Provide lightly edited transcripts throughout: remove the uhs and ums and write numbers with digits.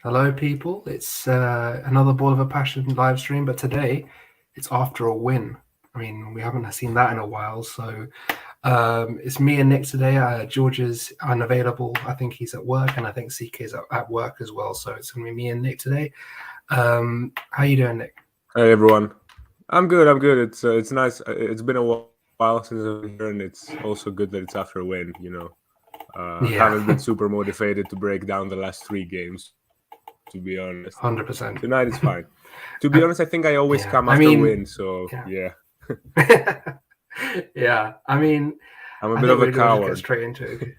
Hello, people. It's another Ball of a Passion live stream, but today it's after a win. I mean, we haven't seen that in a while, so it's me and Nick today. George is unavailable. I think he's at work, and I think CK is at work as well. So it's going to be me and Nick today. How you doing, Nick? Hey everyone, I'm good. It's nice. It's been a while since I've been here, and it's also good that it's after a win. Haven't been super motivated to break down the last 3 games. To be honest, 100%. Tonight is fine. To be honest, I think I always come after a win. So yeah. Yeah, I mean, I'm a bit of a coward. Get straight into it.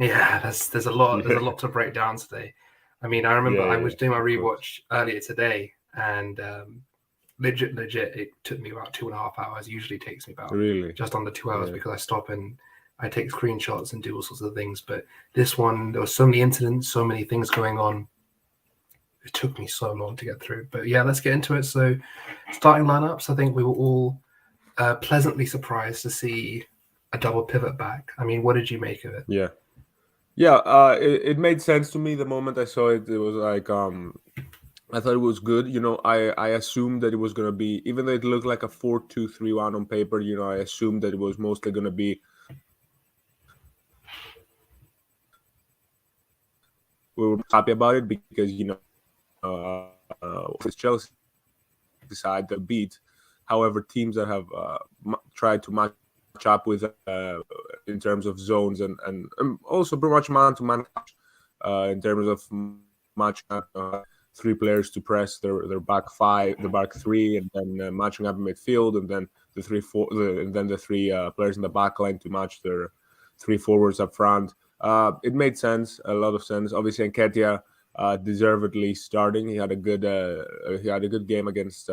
Yeah, there's a lot. There's a lot to break down today. I mean, I remember I was doing my rewatch earlier today, and legit, it took me about 2.5 hours. Usually takes me about just under 2 hours because I stop and I take screenshots and do all sorts of things. But this one, there were so many incidents, so many things going on. It took me so long to get through. But yeah, let's get into it. So starting lineups, I think we were all pleasantly surprised to see a double pivot back. I mean, what did you make of it? Yeah. It made sense to me the moment I saw it. It was like I thought it was good. I assumed that it was going to be, even though it looked like a 4-2-3-1 on paper, I assumed that it was mostly going to be. We were happy about it because, it's Chelsea side that beat. However, teams that have tried to match up with in terms of zones and also pretty much man-to-man in terms of matching up 3 players to press their back 5, the back 3, and then matching up in midfield, and then the 3 players in the back line to match their 3 forwards up front. It made sense, a lot of sense. Obviously, Nketiah deservedly starting. He had a good game against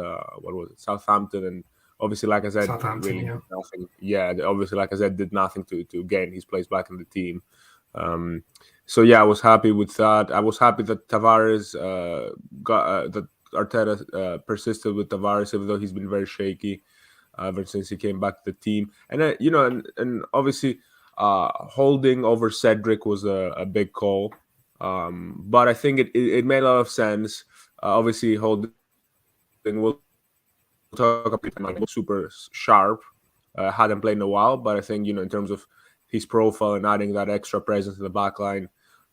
Southampton, and obviously, like I said, really did nothing. Yeah, obviously, like I said, did nothing to gain his place back in the team. So yeah, I was happy with that. I was happy that Tavares that Arteta persisted with Tavares, even though he's been very shaky ever since he came back to the team. And and obviously, holding over Cedric was a big call. But I think it made a lot of sense. Obviously, holding will talk about super sharp. Hadn't played in a while, but I think in terms of his profile and adding that extra presence in the back line,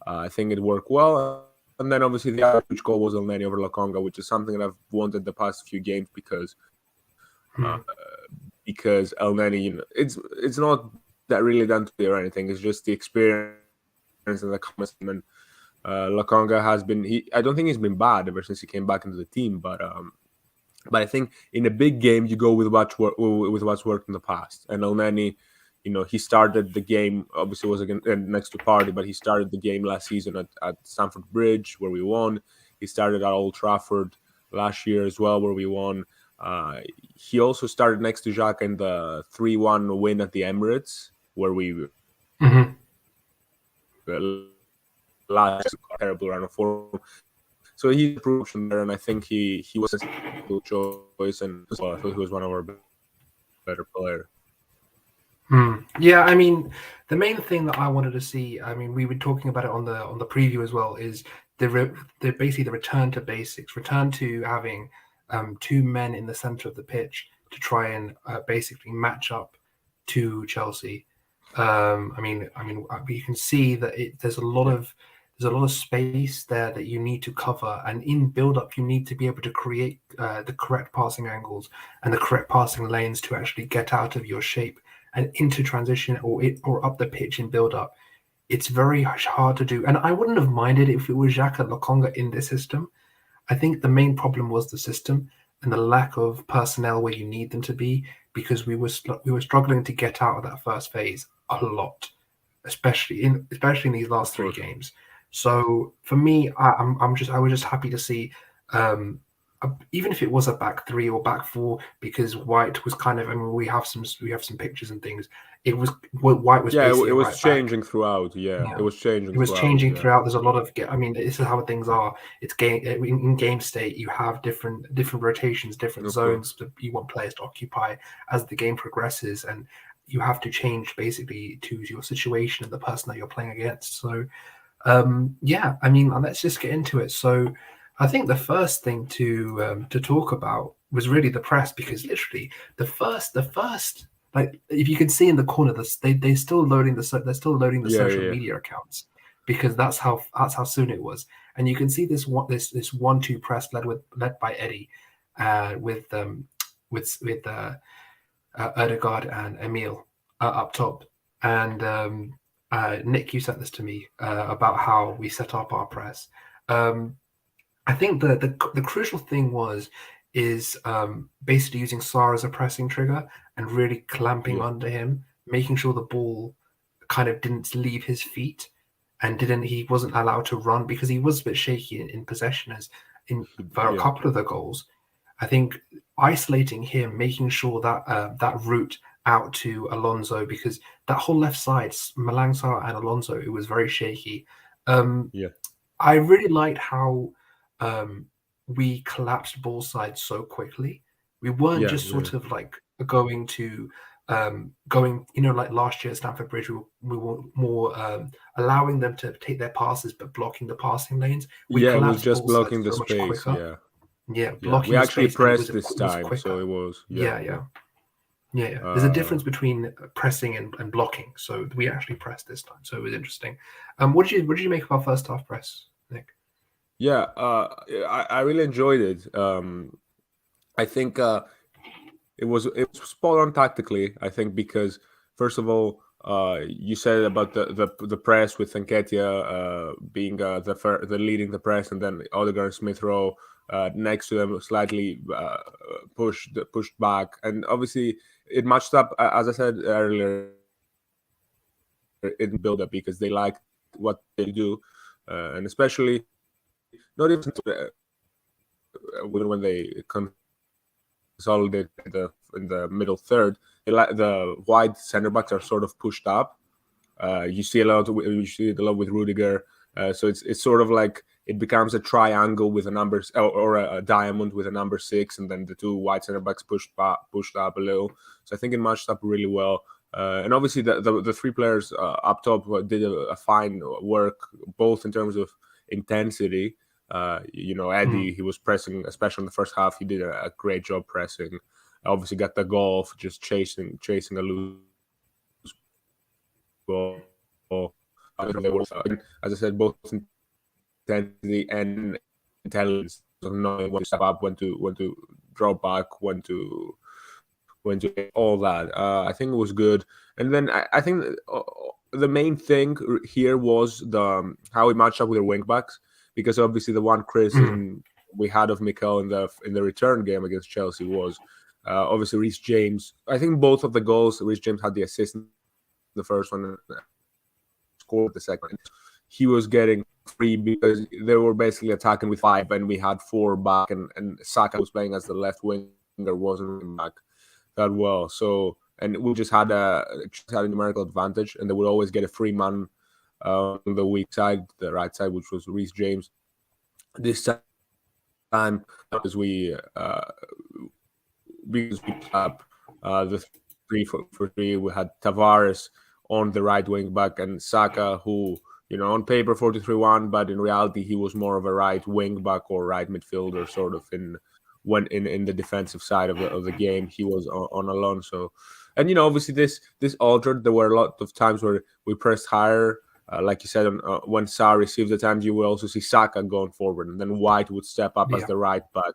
I think it worked well. And then obviously the other huge goal was Elneny over Lokonga, which is something that I've wanted the past few games because Elneny, it's not that really done to or anything. It's just the experience and the commitment. Lokonga has been. I don't think he's been bad ever since he came back into the team, but I think in a big game you go with what's worked in the past. And Elneny, he started the game. Obviously, was against next to Partey, but he started the game last season at Stamford Bridge where we won. He started at Old Trafford last year as well, where we won. He also started next to Xhaka in the 3-1 win at the Emirates, where we last terrible run of form. So he improved from there, and I think he was a good choice, and I thought he was one of our better players. Yeah, I mean, the main thing that I wanted to see, I mean, we were talking about it on the preview as well, is basically the return to basics, return to having 2 men in the center of the pitch to try and basically match up to Chelsea. I mean, you can see that there's a lot of space there that you need to cover, and in build-up you need to be able to create the correct passing angles and the correct passing lanes to actually get out of your shape and into transition or up the pitch in build-up. It's very hard to do, and I wouldn't have minded if it was Xhaka Lokonga in this system. I think the main problem was the system and the lack of personnel where you need them to be, because we were struggling to get out of that first phase a lot, especially in these last 3 games. So for me, I was just happy to see, even if it was a back 3 or back 4, because White was kind of. I mean, we have some pictures and things. It was White was. Yeah, basically it was right changing back. throughout. Yeah, it was changing. It was changing throughout. There's a lot of. I mean, this is how things are. It's in game state. You have different rotations, different zones that you want players to occupy as the game progresses, and you have to change basically to your situation and the person that you're playing against. So yeah, I mean, let's just get into it. So I think the first thing to talk about was really the press, because literally the first like, if you can see in the corner, they're still loading they're still loading the Yeah, social yeah, media accounts, because that's how soon it was. And you can see this 1-2 press led by Eddie, with Erdegaard and Emil up top. And Nick, you sent this to me about how we set up our press. I think the crucial thing is basically using Sarr as a pressing trigger and really clamping yeah, under him, making sure the ball kind of didn't leave his feet, and he wasn't allowed to run, because he was a bit shaky in possession as in for a yeah, couple of the goals. I think isolating him, making sure that that route out to Alonso, because that whole left side, Malang Sarr and Alonso, it was very shaky. Um, yeah, I really liked how we collapsed ball side so quickly. We weren't yeah, just yeah, sort of like going, like last year at Stamford Bridge. We were more allowing them to take their passes but blocking the passing lanes. We yeah. It was collapsed just ball sides blocking the so much space. quicker. Yeah, Yeah, yeah. We blocking the actually space, and pressed this it was time, so quicker. it was, yeah, Yeah, yeah. yeah. Yeah, yeah. There's a Uh, difference between pressing and blocking. So we actually pressed this time. So it was interesting. What did you make of our first half press, Nick? yeah, I really enjoyed it. I think it was spot on tactically. I think because first of all, you said about the press with Nketiah being the leading the press, and then Odegaard and Smith Rowe next to them slightly pushed back, and obviously it matched up as I said earlier in build up because they liked what they do, and especially not even when they consolidate in the middle third, the wide center backs are sort of pushed up. You see it a lot with Rudiger. So it's sort of like it becomes a triangle with a number or a diamond with a number 6, and then the two wide center backs pushed up a little. So I think it matched up really well. And obviously the three players up top did a fine work, both in terms of intensity. Eddie, he was pressing, especially in the first half. He did a great job pressing. Obviously, got the goal of just chasing a loose ball. As I said, both intensity and intelligence of knowing when to step up, when to drop back, when to all that. I think it was good. And then I think the main thing here was how we matched up with their wing backs, because obviously the one Mm, criticism we had of Mikel in the return game against Chelsea was obviously Reece James. I think both of the goals, Reece James had the assist in the first one, scored the second. He was getting free because they were basically attacking with 5, and we had 4 back, and Saka was playing as the left winger, wasn't back that well. So, and we just had a numerical advantage, and they would always get a free man on the weak side, the right side, which was Reece James. This time, as because we up the 3-for-3, we had Tavares on the right wing back and Saka, who, on paper 4-3-1, but in reality he was more of a right wing back or right midfielder, sort of in the defensive side of the game. He was on Alonso, and obviously this altered. There were a lot of times where we pressed higher. Like you said, when Sarr received the time, you will also see Saka going forward, and then White would step up as yeah, the right back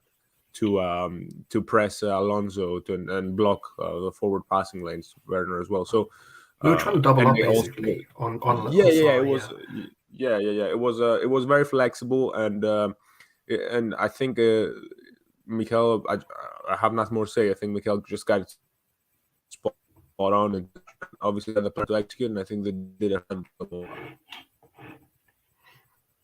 to press Alonso and block the forward passing lanes, Werner as well. So we were trying to double and up they also basically yeah, on yeah, it Sarr. Yeah, was yeah. It was very flexible, and I think Mikel, I have nothing more to say. I think Mikel just got it spot on, and obviously had the plan to execute, and I think they did it.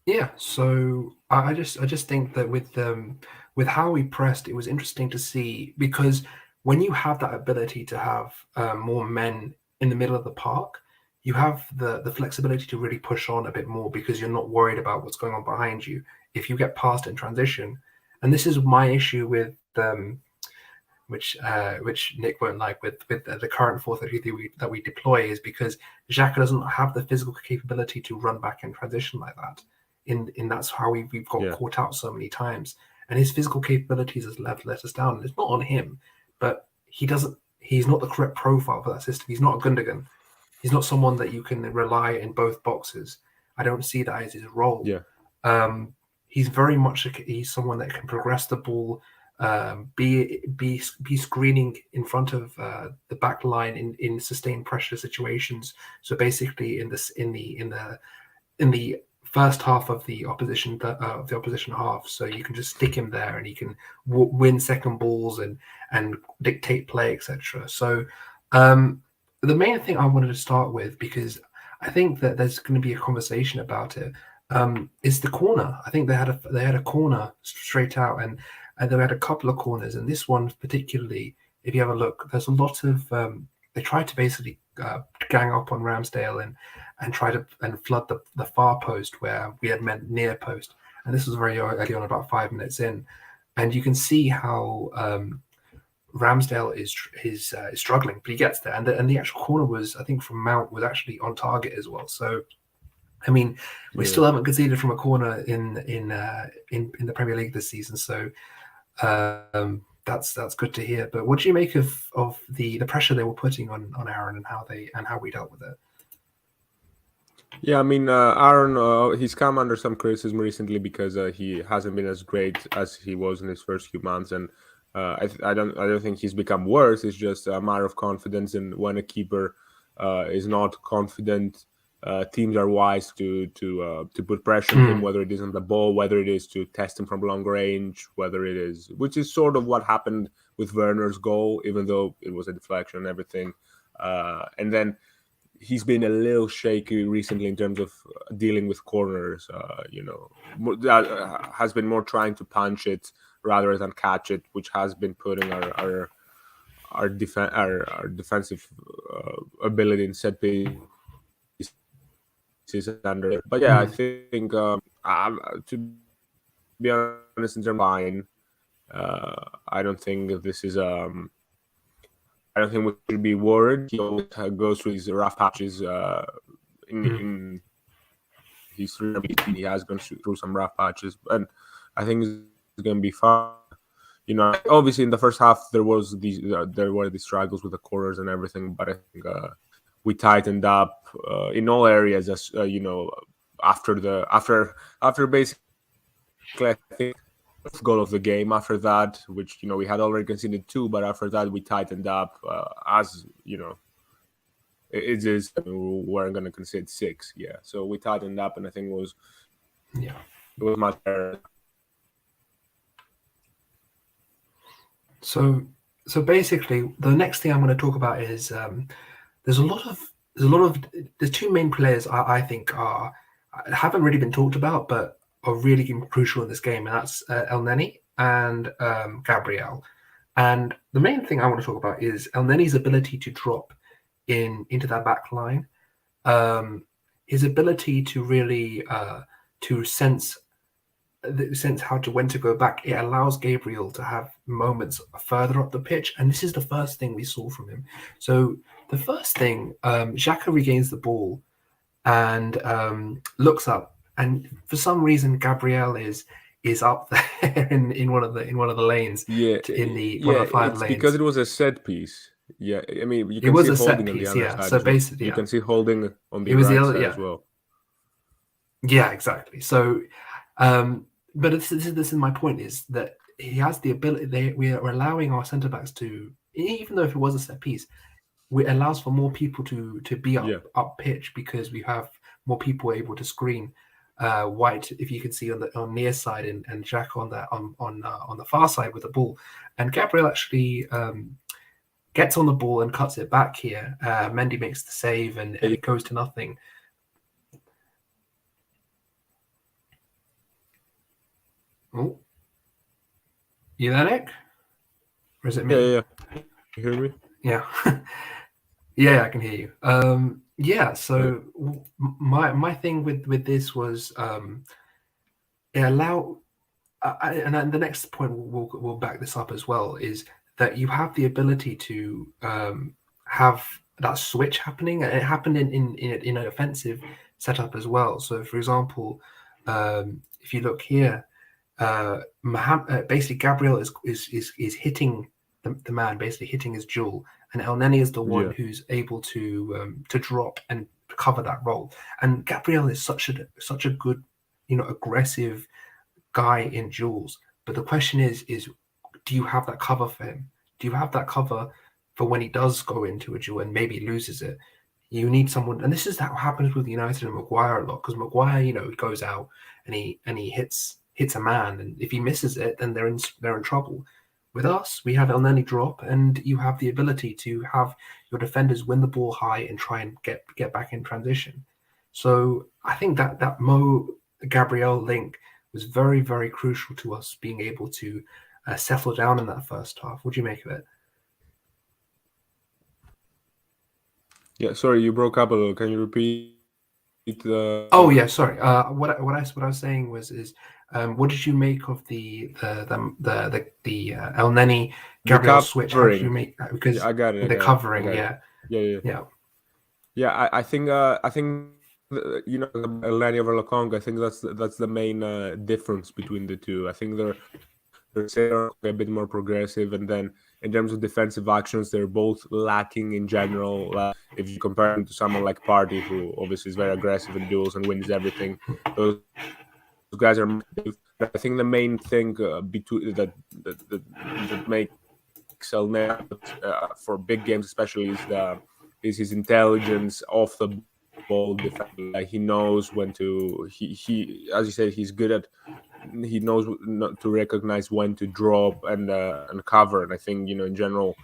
yeah. So I just think that with how we pressed, it was interesting to see, because when you have that ability to have more men in the middle of the park, you have the flexibility to really push on a bit more, because you're not worried about what's going on behind you if you get past in transition. And this is my issue which Nick won't like with the current 4-3-3 that we deploy, is because Xhaka doesn't have the physical capability to run back and transition like that. In that's how we've got caught out so many times, and his physical capabilities has let us down. It's not on him, but he's not the correct profile for that system. He's not a Gundogan. He's not someone that you can rely in both boxes. I don't see that as his role. He's very much he's someone that can progress the ball, be screening in front of the back line in sustained pressure situations. So basically, in the first half of the opposition half, so you can just stick him there, and he can win second balls and dictate play, etc. So the main thing I wanted to start with, because I think that there's going to be a conversation about it, is the corner. I think they had a corner straight out, and they had a couple of corners, and this one particularly, if you have a look, there's a lot of they tried to basically gang up on Ramsdale and try to flood the far post where we had meant near post, and this was very early on, about 5 minutes in, and you can see how Ramsdale is struggling, but he gets there, and the actual corner was, I think, from Mount, was actually on target as well. So, I mean, we still haven't conceded from a corner in the Premier League this season. So that's good to hear. But what do you make of the pressure they were putting on Aaron, and how we dealt with it? Yeah, I mean, Aaron, he's come under some criticism recently because he hasn't been as great as he was in his first few months, and I don't think he's become worse. It's just a matter of confidence, and when a keeper is not confident, teams are wise to put pressure on him, whether it is on the ball, whether it is to test him from long range, which is sort of what happened with Werner's goal, even though it was a deflection and everything. And then he's been a little shaky recently in terms of dealing with corners. Has been more trying to punch it rather than catch it, which has been putting our defensive ability in set pieces under. But yeah, I think to be honest, in terms of line, I don't think this is I don't think we should be worried. He always goes through these rough patches in his career. He has gone through some rough patches, and I think it's going to be fine. Obviously in the first half there were these struggles with the corners and everything, but I think we tightened up in all areas. As after basically, I think, goal of the game. After that, which we had already conceded 2, but after that we tightened up. As it is, we weren't going to concede 6. Yeah, so we tightened up, and I think it was much better. So basically, the next thing I'm going to talk about is there's two main players I think haven't really been talked about, but are really crucial in this game, and that's Elneny and Gabriel. And the main thing I want to talk about is Elneny's ability to drop into that back line, his ability to really to sense when to go back. It allows Gabriel to have moments further up the pitch, and this is the first thing we saw from him. So the first thing, Xhaka regains the ball and looks up, and for some reason Gabriel is up there in one of the lanes. Yeah, one of the 5 lanes, because it was a set piece. Yeah, I mean, you can it was see a set holding piece. on the other Yeah, side. so basically, you can see holding on the it was right the other, side as well. Yeah, exactly. So, but this is my point, is that he has the ability. We are allowing our centre backs to, even though if it was a set piece, it allows for more people to be up pitch, because we have more people able to screen. White, if you can see on near side, and Jack on the far side with the ball, and Gabriel actually gets on the ball and cuts it back here. Mendy makes the save, and it goes to nothing. Oh, you there, Nick? Or is it me? Yeah. You hear me? Yeah. Yeah, I can hear you. Yeah, so my thing with this was it allowed, and then the next point we'll back this up as well, is that you have the ability to have that switch happening. And it happened in an offensive setup as well. So, for example, if you look here, basically Gabriel is hitting the man, basically hitting his jewel, and Elneny is the one Yeah. who's able to drop and cover that role. And Gabriel is such a good, aggressive guy in duels. But the question is do you have that cover for him? Do you have that cover for when he does go into a duel and maybe loses it? You need someone, and this is what happens with United and Maguire a lot, because Maguire, he goes out and he hits a man, and if he misses it, then they're in trouble. With us, we have Elneny drop, and you have the ability to have your defenders win the ball high and try and get back in transition. So I think that Mo Gabriel link was very, very crucial to us being able to settle down in that first half. What do you make of it? Yeah, sorry, you broke up a little. Can you repeat the? Oh yeah, sorry. What I was saying what did you make of the Elneny The Gabriel switch? How did you covering. make Yeah, because I got it. I the got it. I covering? got it. Yeah, Yeah. yeah. Yeah, I think Elneny over Lecomte. I think that's the main difference between the two. I think they're a bit more progressive, and then in terms of defensive actions, they're both lacking in general. If you compare them to someone like Party, who obviously is very aggressive in duels and wins everything, those guys are. I think the main thing between that makes Elneny for big games, especially, is his intelligence off the ball defense. Like he knows when to he as you said, he's good at. He knows not to recognize when to drop and cover. And I think in general,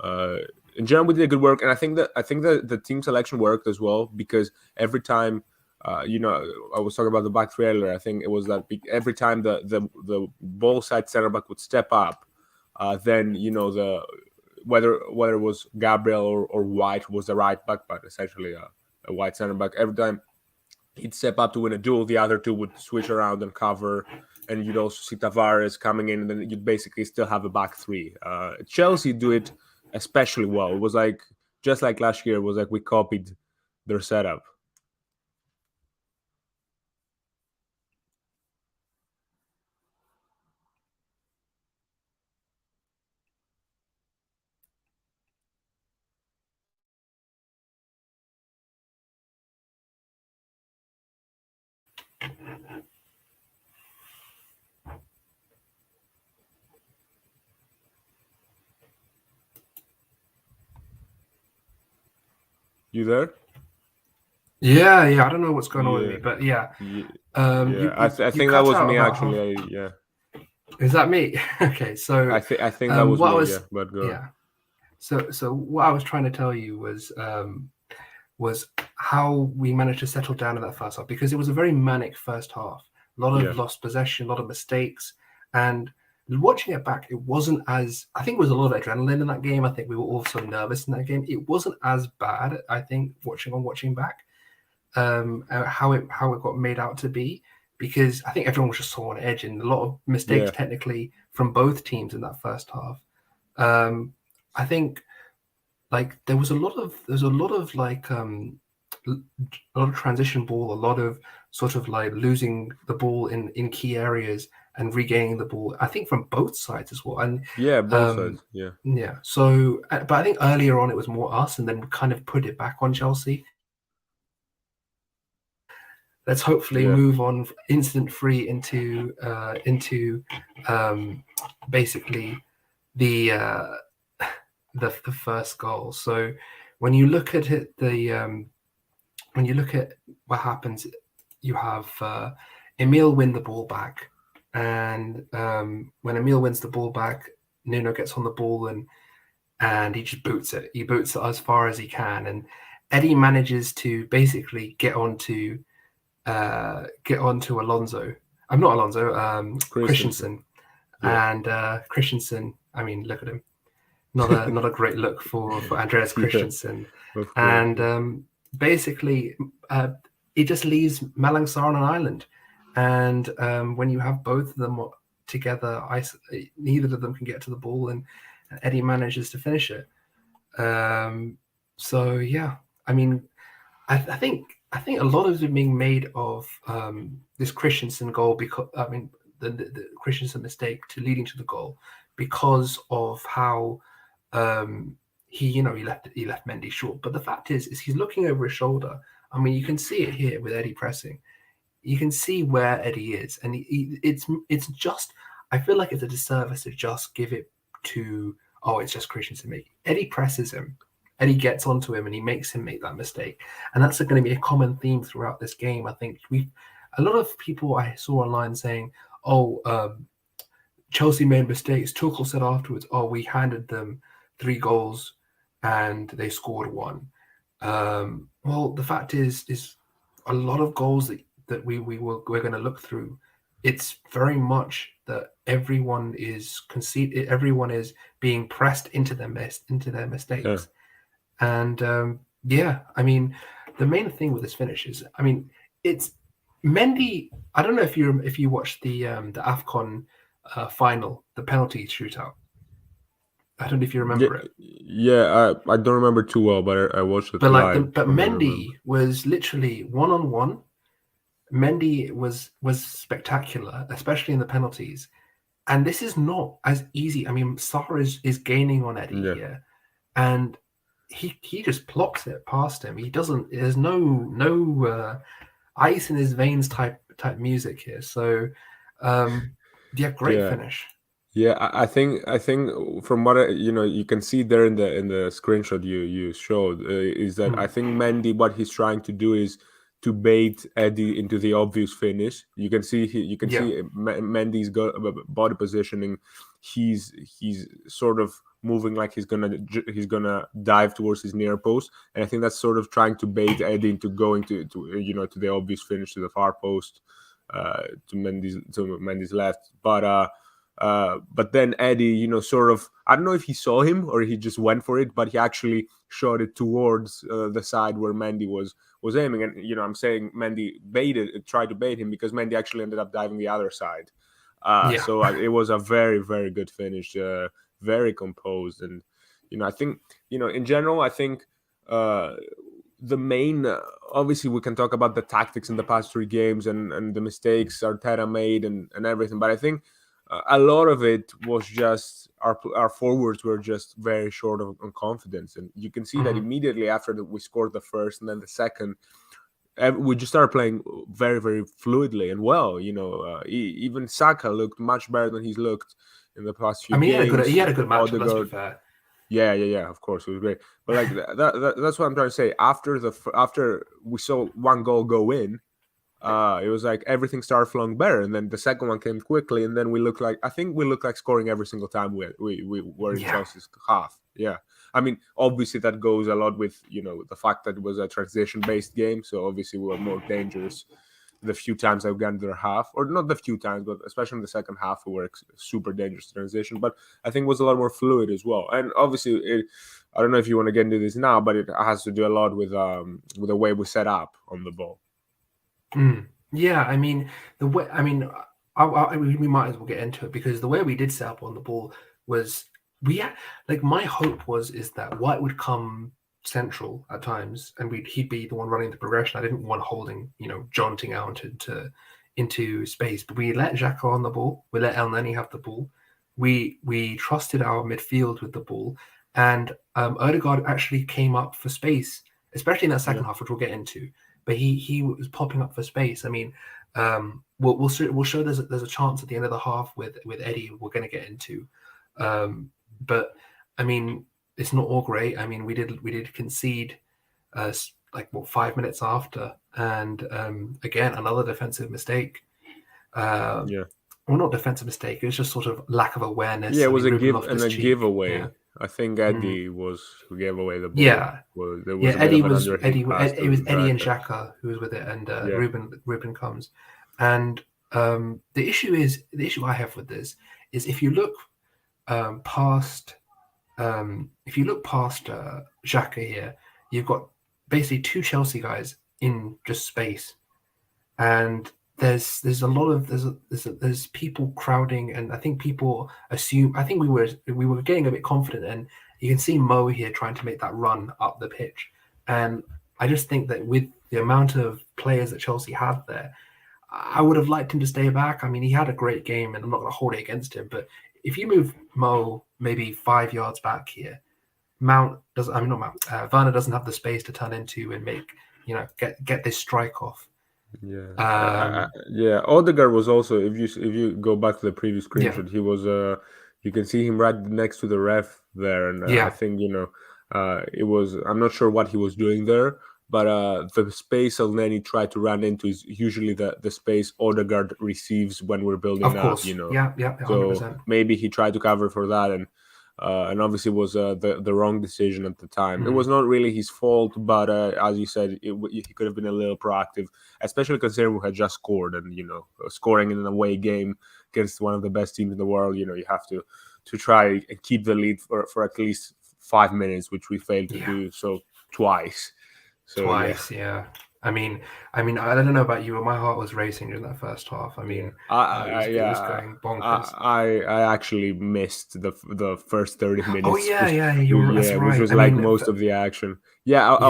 we did good work. And I think that the team selection worked as well, because every time. I was talking about the back three earlier. I think it was that every time the ball side center back would step up, then whether it was Gabriel or White was the right back, but essentially a White center back. Every time he'd step up to win a duel, the other two would switch around and cover, and you'd also see Tavares coming in, and then you'd basically still have a back three. Chelsea do it especially well. It was like, just like last year, it was like we copied their setup. You there? Yeah. I don't know what's going on with me, Yeah. but yeah. Yeah. I You think that cut was out me about actually. Yeah. Is that me? Okay, so I think that was what I me. Yeah. was But go on. yeah. So what I was trying to tell you was how we managed to settle down in that first half, because it was a very manic first half. A lot Yeah. of lost possession, a lot of mistakes, and watching it back, it wasn't as, I think, it was a lot of adrenaline in that game. I think we were also nervous in that game. It wasn't as bad, I think, watching back, how it got made out to be, because I think everyone was just so on edge and a lot of mistakes Yeah. technically from both teams in that first half. I think like there's a lot of like a lot of transition ball, a lot of sort of like losing the ball in key areas and regaining the ball, I think, from both sides as well. And Yeah. Both sides. Yeah. yeah, so but I think earlier on it was more us, and then we kind of put it back on Chelsea. Let's hopefully Yeah. move on incident free into basically the the first goal. So when you look at it, when you look at what happens, you have Emil win the ball back, and when Emil wins the ball back, Nuno gets on the ball and he just boots it. He boots it as far as he can, and Eddie manages to basically get onto Alonso. I'm not Alonso. Christensen. Yeah. And Christensen. I mean, look at him. Not a great look for Andreas Yeah. Christensen. Of course. And basically, it just leaves Malang Sarr on an island. And when you have both of them together, neither of them can get to the ball, and Eddie manages to finish it. So yeah, I mean, I think a lot of it being made of this Christensen goal, because I mean the Christensen mistake to leading to the goal, because of how he left Mendy short. But the fact is he's looking over his shoulder. I mean, you can see it here with Eddie pressing. You can see where Eddie is, and it's just, I feel like it's a disservice to just give it to, oh, it's just Christensen making. Eddie presses him, Eddie gets onto him, and he makes him make that mistake. And that's going to be a common theme throughout this game. I think a lot of people I saw online saying, oh, Chelsea made mistakes. Tuchel said afterwards, oh, we handed them 3 goals and they scored 1. Well, the fact is a lot of goals that we're going to look through. It's very much that everyone is being pressed into their mistakes. Yeah. And yeah, I mean, the main thing with this finish is, I mean, it's Mendy. I don't know if you watched the AFCON final, the penalty shootout. I don't know if you remember it. Yeah, I don't remember too well, but I watched it But live. but Mendy was literally 1-on-1. Mendy was spectacular, especially in the penalties. And this is not as easy. I mean, Sarr is gaining on Eddie here, and he just plops it past him. He doesn't. There's no ice in his veins type music here. So yeah, great finish. Yeah, I think from what you can see there in the screenshot you showed is that I think Mendy, what he's trying to do is to bait Eddie into the obvious finish. You can see see Mendy's body positioning. He's sort of moving like he's gonna dive towards his near post, and I think that's sort of trying to bait Eddie into going to the obvious finish, to the far post, to Mendy's left, but then Eddie, sort of, I don't know if he saw him or he just went for it, but he actually shot it towards the side where Mendy was aiming. And, I'm saying Mendy tried to bait him, because Mendy actually ended up diving the other side. So it was a very, very good finish, very composed. And, I think, in general, I think the main, obviously we can talk about the tactics in the past 3 games and the mistakes Arteta made and everything, but I think a lot of it was just our forwards were just very short on confidence. And you can see that immediately after we scored the first and then the second, we just started playing very, very fluidly and well. Even Saka looked much better than he's looked in the past few games. He had a good match, let's be fair. Yeah, of course, it was great. But like that's what I'm trying to say. After we saw 1 goal go in, it was like everything started flowing better, and then the second one came quickly, and then we looked like scoring every single time we were in Chelsea's half. Yeah, I mean, obviously that goes a lot with the fact that it was a transition-based game, so obviously we were more dangerous the few times I got into their half, or not the few times, but especially in the second half, we were super dangerous transition. But I think it was a lot more fluid as well, and obviously I don't know if you want to get into this now, but it has to do a lot with the way we set up on the ball. Yeah, I mean the way. I mean, we might as well get into it, because the way we did set up on the ball was my hope is that White would come central at times, and he'd be the one running the progression. I didn't want holding, jaunting out into space, but we let Xhaka on the ball. We let Elneny have the ball. We trusted our midfield with the ball, and Odegaard actually came up for space, especially in that second half, which we'll get into. But he was popping up for space. I mean, we'll show there's a chance at the end of the half with Eddie we're going to get into, but I mean, it's not all great. I mean, we did concede 5 minutes after, and again another defensive mistake. Well, not defensive mistake. It was just sort of lack of awareness. Yeah, it was a giveaway. Yeah. I think Eddie who gave away the ball. Yeah, Eddie was it was Eddie and Xhaka who was with it, and Ruben comes, and the issue I have with this is if you look past Xhaka here, you've got basically 2 Chelsea guys in just space, and there's a lot of there's people crowding, and I think people assume. I think we were getting a bit confident, and you can see Mo here trying to make that run up the pitch, and I just think that with the amount of players that Chelsea had there, I would have liked him to stay back. I mean, he had a great game, and I'm not going to hold it against him. But if you move Mo maybe 5 yards back here, Mount doesn't. I mean, not Mount. Werner doesn't have the space to turn into and make get this strike off. Yeah, Um, yeah. Odegaard was also, if you go back to the previous yeah, screenshot, he was you can see him right next to the ref there, and I yeah, think it was, I'm not sure what he was doing there, but the space Elneny tried to run into is usually the space Odegaard receives when we're building of up, course, yeah, yeah, So 100%. maybe he tried to cover for that, and obviously was the wrong decision at the time. It was not really his fault, but as you said, he could have been a little proactive, especially considering we had just scored, and scoring in an away game against one of the best teams in the world. You have to try and keep the lead for at least 5 minutes, which we failed to Yeah, do so twice. So yeah. twice, yeah. I don't know about you, but my heart was racing during that first half. I Yeah, mean, it was going bonkers. I actually missed the first 30 minutes, Oh yeah, yeah, you're that's which right. was I like mean, most of the action. Yeah, yeah,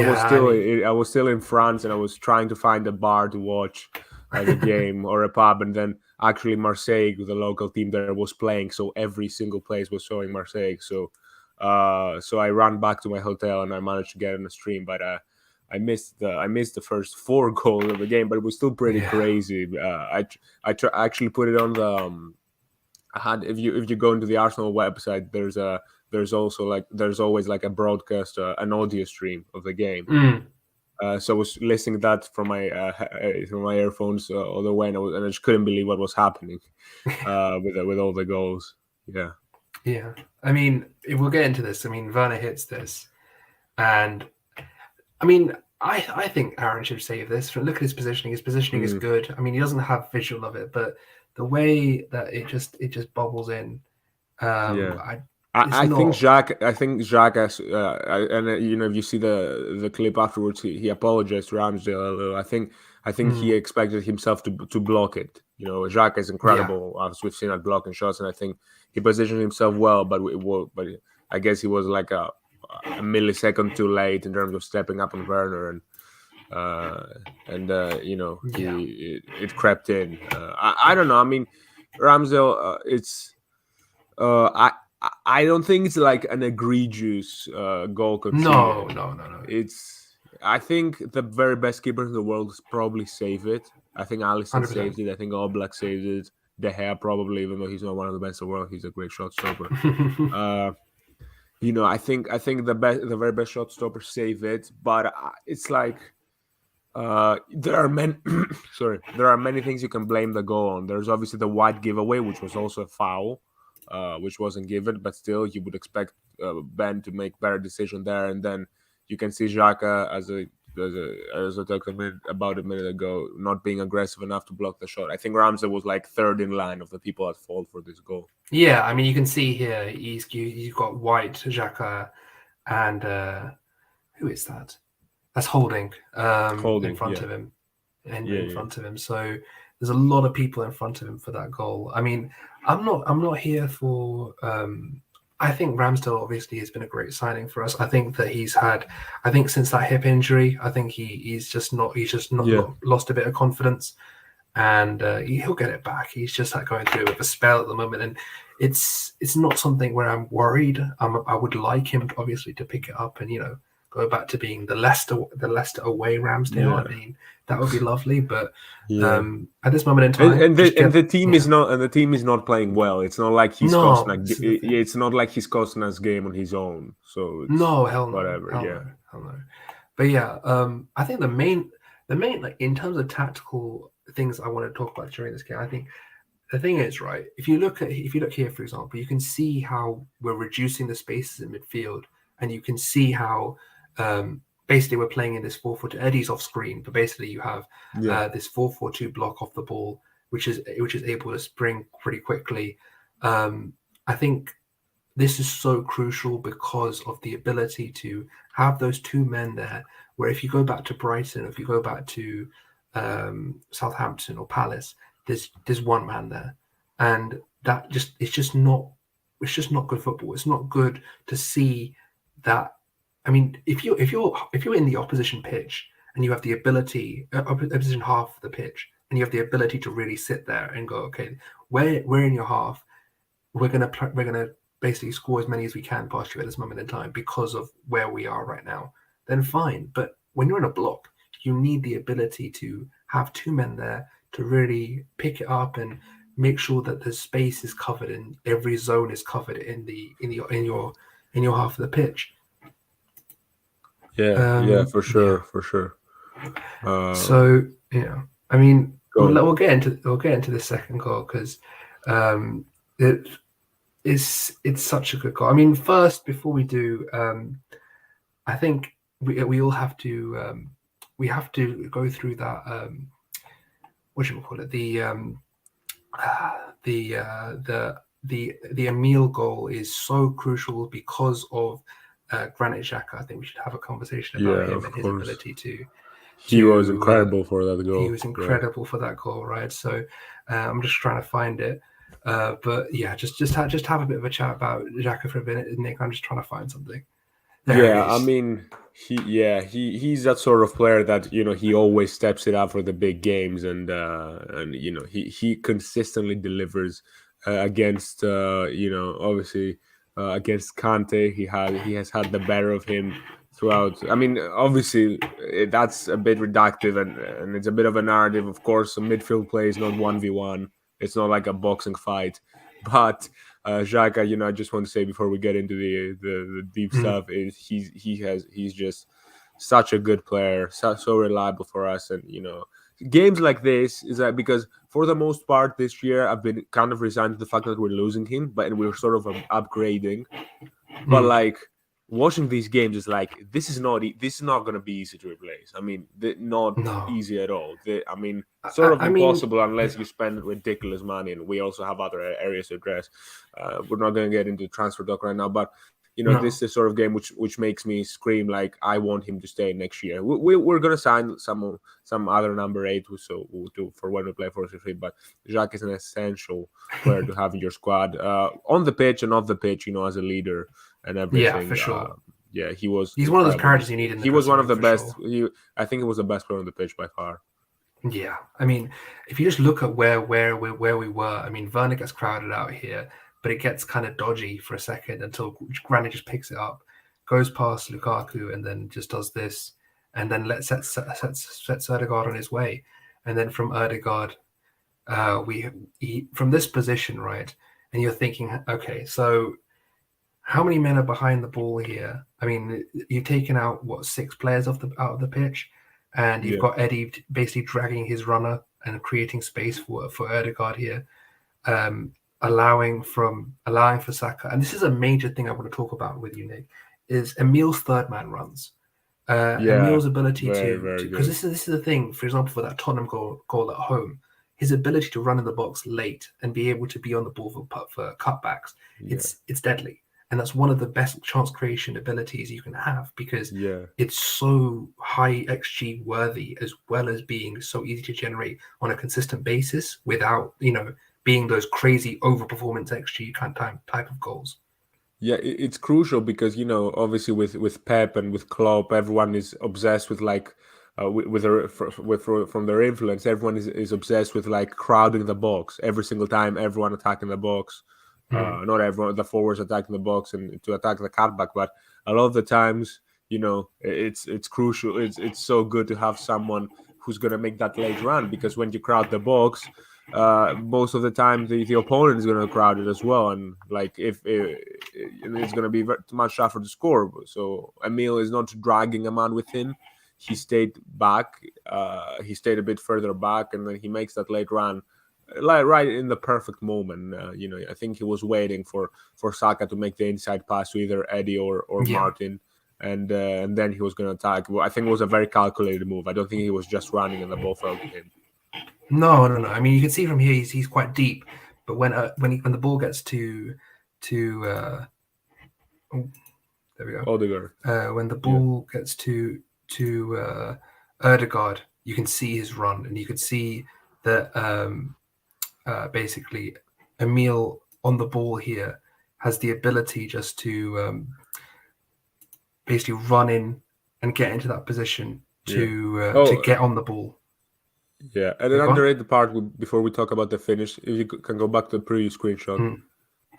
I was still in France, and I was trying to find a bar to watch the game or a pub, and then actually Marseille, the local team there, was playing, so every single place was showing Marseille. So I ran back to my hotel, and I managed to get on the stream, but I missed the first four goals of the game, but it was still pretty yeah, crazy. I actually put it on the. I had, if you go into the Arsenal website, there's always like a broadcast, an audio stream of the game. mm, So I was listening to that from my earphones all the way, and I just couldn't believe what was happening with all the goals. Yeah. yeah. I mean, we'll get into this. I mean, Werner hits this, and I mean, I think Aaron should save this. Look at his positioning. His positioning is Mm. good. I mean, he doesn't have visual of it, but the way that it just bubbles in, Yeah. I it's I think not. Jacques. I think Jacques has, and if you see the clip afterwards, he apologized to Ramsdale a little. I think he Mm, expected himself to block it. Jacques is yeah, incredible, as we've seen at blocking shots, and I think he positioned himself well. But I guess he was like a millisecond too late in terms of stepping up on Werner, yeah. it crept in. I don't know. I mean, Ramsdale, it's. I don't think it's like an egregious goal No, conceded. no, no, no. I think the very best keeper in the world is probably save it. I think Alisson 100%. saved it. I think Oblak saved it. De Gea probably, even though he's not one of the best in the world, he's a great shot stopper. I think the very best shot stopper save it, but it's like there are many sorry, there are many things you can blame the goal on. There's obviously the wide giveaway, which was also a foul, which wasn't given, but still you would expect Ben to make better decision there. And then you can see Xhaka, as I talked about a minute ago, not being aggressive enough to block the shot. I think Ramsey was like third in line of the people at fault for this goal. Yeah, I mean, you can see here he's got White, Xhaka, and who is that? That's Holding in Holding, front yeah, of him, yeah, in yeah, front of him. So there's a lot of people in front of him for that goal. I mean, I'm not here for. I think Ramsdale obviously has been a great signing for us. I think that I think since that hip injury, I think he's just not yeah. lost a bit of confidence, and he'll get it back. He's just like going through a spell at the moment, and it's not something where I'm worried. I would like him obviously to pick it up and go back to being the Leicester away Ramsdale. I Yeah. mean, that would be lovely, but Yeah. at this moment in And, time, and just the and get the team is not and the team is not playing well. It's not like he's costing no. This is the thing. it's not like he's costing us game on his own. So it's No, hell no, whatever. hell Yeah. no, hell no. But yeah, I think the main like in terms of tactical things I want to talk about during this game, I think the thing is, right, if you look here, for example, you can see how we're reducing the spaces in midfield, and you can see how basically we're playing in this 4-4-2. Eddie's off screen, but basically you have Yeah. this 4-4-2 block off the ball, which is able to spring pretty quickly. I think this is so crucial because of the ability to have those two men there. Where if you go back to Brighton, if you go back to Southampton or Palace, there's one man there, and that just it's just not good football. It's not good to see that. I mean, if you're in the opposition pitch and you have the ability, opposition half of the pitch, and you have the ability to really sit there and go, okay, we're in your half, we're gonna basically score as many as we can past you at this moment in time because of where we are right now, then fine. But when you're in a block, you need the ability to have two men there to really pick it up and make sure that the space is covered and every zone is covered in your half of the pitch. Yeah, for Yeah. sure, for sure. So yeah, I mean, Go on. we'll get into the second goal because it it's such a good goal. I mean, first before we do, I think we all have to we have to go through that what should we call it the Emile goal is so crucial because of Granit Xhaka. I think we should have a conversation about Yeah, him of and his course. ability He was to incredible for that he goal. was incredible for that goal, right? So I'm just trying to find it. But yeah, just have a bit of a chat about Xhaka for a minute, Nick. I'm just trying to find something. There Yeah, it I is. mean, he's that sort of player that he always steps it up for the big games, and he consistently delivers against obviously against Kante. He has had the better of him throughout. I mean, obviously that's a bit reductive, and it's a bit of a narrative. Of course, a midfield play is not 1v1. It's not like a boxing fight, but Xhaka, I just want to say before we get into the deep Mm, stuff is he's just such a good player, so reliable for us, and games like this is that because for the most part this year I've been kind of resigned to the fact that we're losing him, but and we're sort of upgrading, but mm. like watching these games is like this is not going to be easy to replace. I mean, not No, easy at all. I mean, sort of I mean, impossible yeah, unless you spend ridiculous money, and we also have other areas to address. We're not going to get into transfer talk right now, but this no, is the sort of game which makes me scream like I want him to stay next year. We're going to sign some other number 8 for when we play for free, but Jacques is an essential player to have in your squad on the pitch and off the pitch, as a leader and yeah, everything. for sure. Yeah, he was He's one of those incredible. characters you need in the He was dressing one of room the for best. sure. I think he was the best player on the pitch by far. Yeah, I mean, if you just look at where we were, I mean, Werner gets crowded out here, but it gets kind of dodgy for a second until Granit just picks it up, goes past Lukaku, and then just does this, and then sets Ødegaard on his way, and then from Ødegaard, from this position, right, and you're thinking, okay, so how many men are behind the ball here? I mean, you've taken out what 6 players out of the pitch, and you've Yeah, got Eddie basically dragging his runner and creating space for Ødegaard here, allowing for Saka. And this is a major thing I want to talk about with you, Nick, is Emile's third man runs. yeah, Emile's ability very to very because good. this is the thing. For example, for that Tottenham goal at home, his ability to run in the box late and be able to be on the ball for cutbacks, Yeah, it's deadly, and that's one of the best chance creation abilities you can have because yeah. it's so high XG worthy as well as being so easy to generate on a consistent basis without being those crazy overperformance XG type of goals. Yeah, it's crucial because obviously with Pep and with Klopp, everyone is obsessed with like from their influence. Everyone is obsessed with like crowding the box every single time. Everyone attacking the box, Mm. not everyone. The forwards attacking the box and to attack the cutback, but a lot of the times, it's crucial. It's so good to have someone who's gonna make that late run because when you crowd the box, most of the time the opponent is going to crowd it as well, and like if it's going to be too much tougher to score. So Emile is not dragging a man with him. He stayed back. He stayed a bit further back, and then he makes that late run, like right in the perfect moment. I think he was waiting for Saka to make the inside pass to either Eddie or Yeah. Martin. And then he was going to attack. Well, I think it was a very calculated move. I don't think he was just running and the ball fell to him. No, no, no. I mean, you can see from here he's quite deep, but when the ball gets to oh, there we go. Odegaard. When the Yeah. ball gets to Ødegaard, you can see his run, and you can see that basically Emil on the ball here has the ability just to basically run in and get into that position Yeah. to get on the ball. Yeah, and an underrated part before we talk about the finish, if you can go back to the previous screenshot.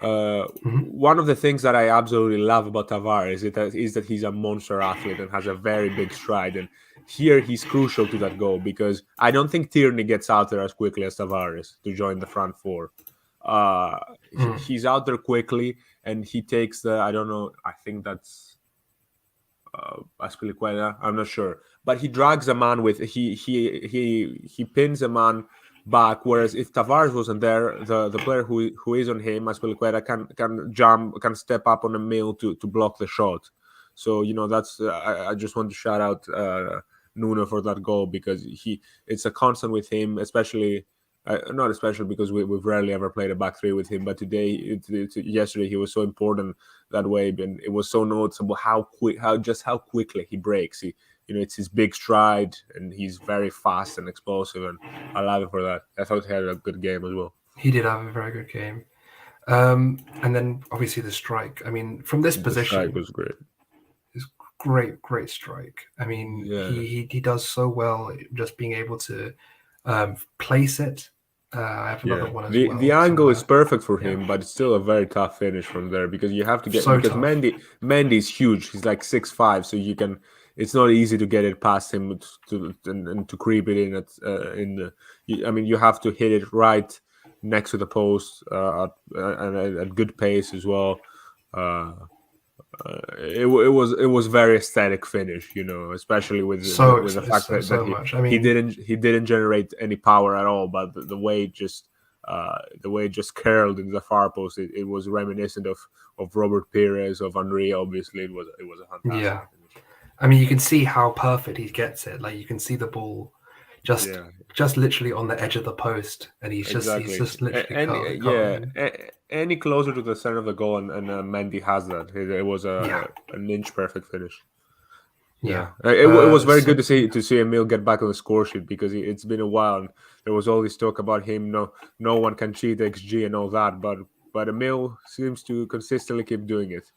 One of the things that I absolutely love about Tavares is that he's a monster athlete and has a very big stride. And here he's crucial to that goal, because I don't think Tierney gets out there as quickly as Tavares to join the front four. He's out there quickly, and he takes I don't know, I think that's Aspilicueta, I'm not sure, but he drags a man with he pins a man back. Whereas if Tavares wasn't there, the player who is on him, Aspilicueta, can jump, can step up on a mill to block the shot. So that's I just want to shout out Nuno for that goal, because it's a constant with him, especially. Not especially because we've rarely ever played a back three with him, but today, yesterday, he was so important that way, and it was so noticeable how quickly he breaks. It's his big stride, and he's very fast and explosive, and I love it for that. I thought he had a good game as well. He did have a very good game, and then obviously the strike. I mean, from this position, the strike was great. It's great strike. I mean, he does so well just being able to place it. I have another one as well. The angle is perfect for him, but it's still a very tough finish from there, because you have to get because Mendy's huge. He's like 6'5", so you can. It's not easy to get it past him to creep it in. You have to hit it right next to the post at good pace as well. It was very aesthetic finish, especially with the fact that he didn't generate any power at all, but the way it just curled into the far post, it was reminiscent of Robert Pires, of Henry. Obviously, it was a fantastic finish. I mean, you can see how perfect he gets it. Like, you can see the ball just literally on the edge of the post, and he's just literally any closer to the center of the goal, and Mendy has that. It was an inch perfect finish. It was very good to see Emil get back on the score sheet, because it's been a while, and there was all this talk about him. No one can cheat XG and all that, but Emil seems to consistently keep doing it.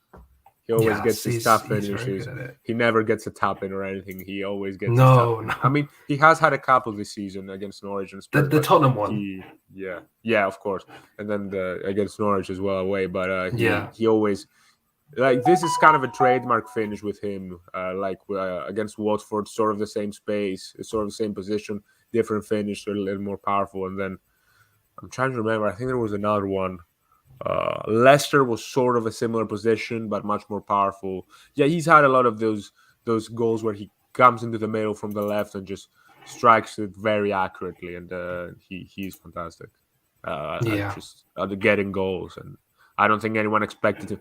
He always gets his tough finishes. He never gets a tap in or anything. He always gets his tap in. I mean, he has had a couple this season against Norwich and Spurs. The Tottenham one. Of course. And then against Norwich as well away. But he always, like, this is kind of a trademark finish with him. Against Watford, sort of the same space, sort of the same position, different finish, a little more powerful. And then I'm trying to remember. I think there was another one. Leicester was sort of a similar position, but much more powerful. Yeah, he's had a lot of those goals where he comes into the middle from the left and just strikes it very accurately, and he's fantastic. Just getting goals, and I don't think anyone expected to.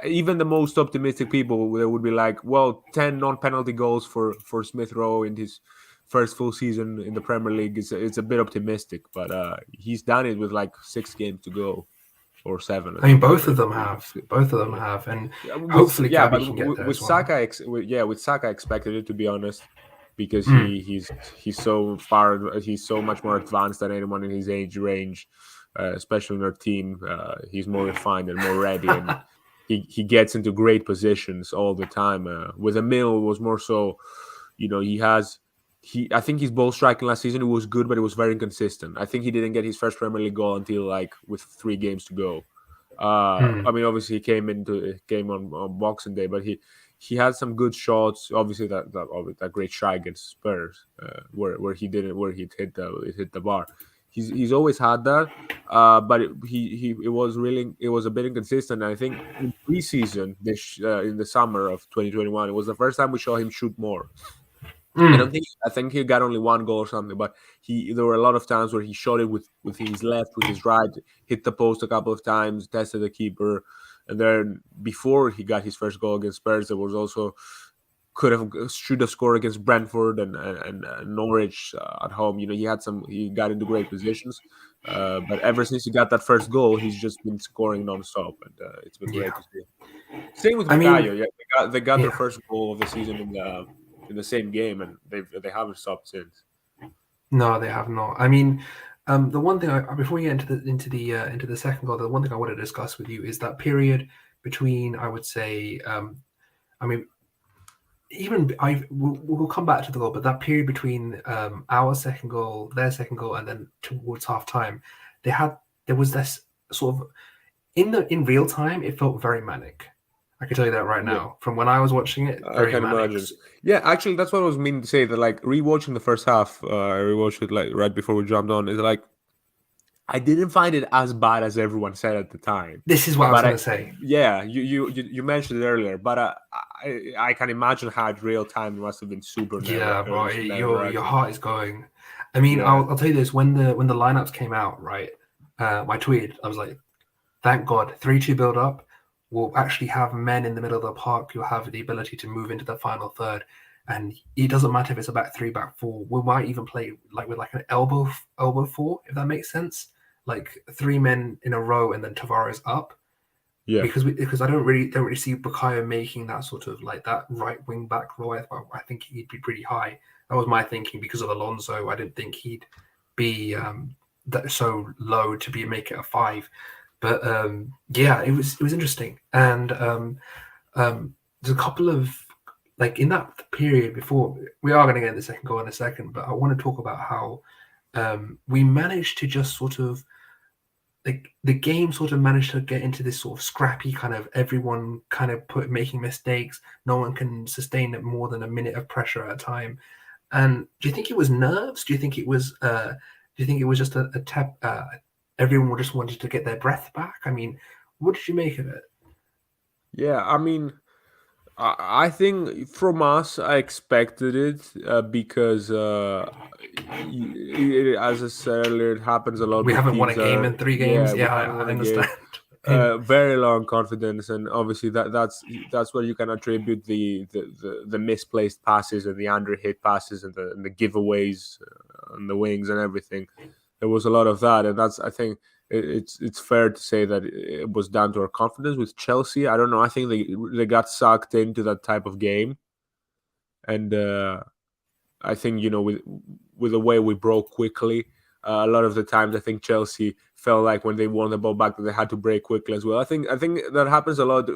Even the most optimistic people would be like, well, 10 non-penalty goals for Smith Rowe in his first full season in the Premier League. It's a bit optimistic, but he's done it with like 6 games to go. Or 7. I mean, both of them have, and hopefully, but with Saka, with Saka, I expected it, to be honest, because he's so far, he's so much more advanced than anyone in his age range, especially in our team. He's more refined and more ready, and he gets into great positions all the time. With Emil, it was more so, I think his ball striking last season, it was good, but it was very inconsistent. I think he didn't get his first Premier League goal until with 3 games to go. I mean, obviously he came on Boxing Day, but he had some good shots. Obviously that great shot against Spurs, where he hit the bar. He's always had that, but it was a bit inconsistent. And I think in preseason in the summer of 2021, it was the first time we saw him shoot more. I think he got only 1 goal or something, but there were a lot of times where he shot it with his left, with his right, hit the post a couple of times, tested the keeper, and then before he got his first goal against Spurs, there was also should have scored against Brentford and Norwich at home. He got into great positions, but ever since he got that first goal, he's just been scoring non-stop, and it's been great to see. Same with Macayo. They got their first goal of the season in the same game, and they haven't stopped since. No, they have not. I mean, the one thing before we get into the second goal, the one thing I want to discuss with you is that period between, I would say, I mean, even we'll come back to the goal, but that period between our second goal, their second goal, and then towards half time, there was this sort of in real time, it felt very manic. I can tell you that right Yeah, now. From when I was watching it, I very can manic. imagine. Yeah, actually, that's what I was meaning to say. That like rewatching the first half, I rewatched it like right before we jumped on. Is like I didn't find it as bad as everyone said at the time, This is what I was but going to say. yeah, you mentioned it earlier, but I can imagine how in real time it must have been super Yeah, bro, nerve your wracking. heart is going. I mean, Yeah, I'll tell you this: when the lineups came out, right? My tweet, I was like, "Thank God, 3-2 build up. We'll actually have men in the middle of the park who have the ability to move into the final third, and it doesn't matter if it's a back three, back four. We might even play like with like an elbow four, if that makes sense. Like three men in a row, and then Tavares up." yeah, Because I don't really see Bukayo making that sort of like that right wing back role. I think he'd be pretty high. That was my thinking because of Alonso. I didn't think he'd be that so low to be make it a five. But yeah, it was interesting, and there's a couple of like in that period before we are going to get the second goal in a second. But I want to talk about how we managed to just sort of the game sort of managed to get into this sort of scrappy kind of everyone kind of making mistakes. No one can sustain it more than a minute of pressure at a time. And do you think it was nerves? Do you think it was just a tap? Everyone just wanted to get their breath back. I mean, what did you make of it? yeah. I mean, I think from us, I expected it because, as I said earlier, it happens a lot We with haven't won teams a that game are, in three yeah, games. we Yeah, haven't I won a game. understand. And Very low on confidence, and obviously that's where you can attribute the misplaced passes and the underhit passes and the giveaways on the wings and everything. There was a lot of that, and that's I think it's fair to say that it was down to our confidence with Chelsea. I don't know. I think they got sucked into that type of game, and I think with the way we broke quickly, a lot of the times I think Chelsea felt like when they won the ball back that they had to break quickly as well. I think that happens a lot.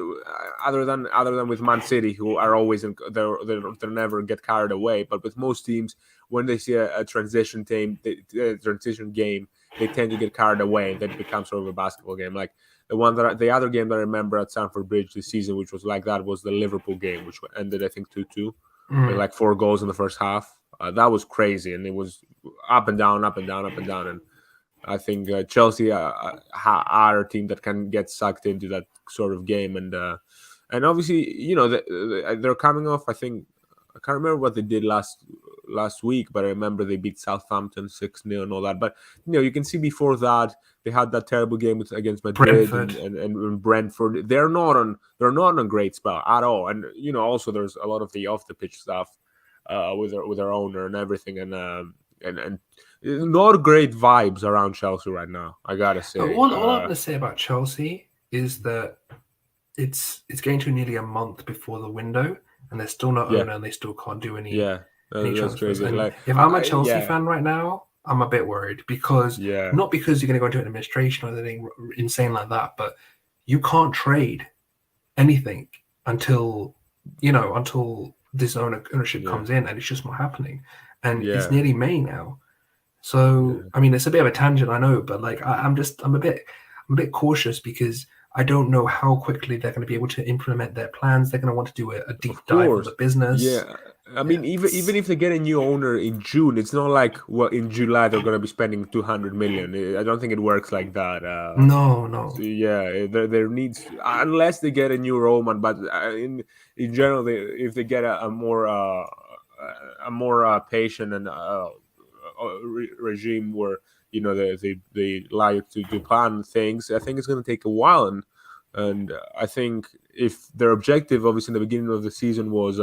Other than with Man City, who are always they never get carried away. But with most teams, when they see a transition game, they tend to get carried away, and then it becomes sort of a basketball game. Like the other game that I remember at Stamford Bridge this season, which was like that, was the Liverpool game, which ended I think 2-2 with like 4 goals in the first half. That was crazy, and it was up and down, up and down, up and down. And I think Chelsea are a team that can get sucked into that sort of game, and obviously they're coming off. I think I can't remember what they did last week, but I remember they beat Southampton 6-0 and all that. But you can see before that they had that terrible game against Madrid Brentford. and Brentford. They're not on a great spell at all. And also there's a lot of the off the pitch stuff with their owner and everything, and not great vibes around Chelsea right now. I gotta say. All I'm going to say about Chelsea is that it's going to nearly a month before the window, and they're still not Yeah, owner, and they still can't do yeah, any that's transfers. crazy. And Like, if I'm a Chelsea yeah, fan right now, I'm a bit worried because yeah, not because you're going to go into an administration or anything insane like that, but you can't trade anything until until this ownership yeah, comes in, and it's just not happening. And it's yeah. nearly May now, so Yeah. I mean it's a bit of a tangent, I know, but like I'm a bit cautious because I don't know how quickly they're going to be able to implement their plans. They're going to want to do a deep Of dive on course. the business. Yeah. I Yeah, mean, even if they get a new owner in June, it's not like in July they're going to be spending 200 million. I don't think it works like that. no, no. So yeah, there needs unless they get a new Roman, but in general, if they get a more patient and regime where they like to plan things, I think it's going to take a while, and I think if their objective, obviously, in the beginning of the season was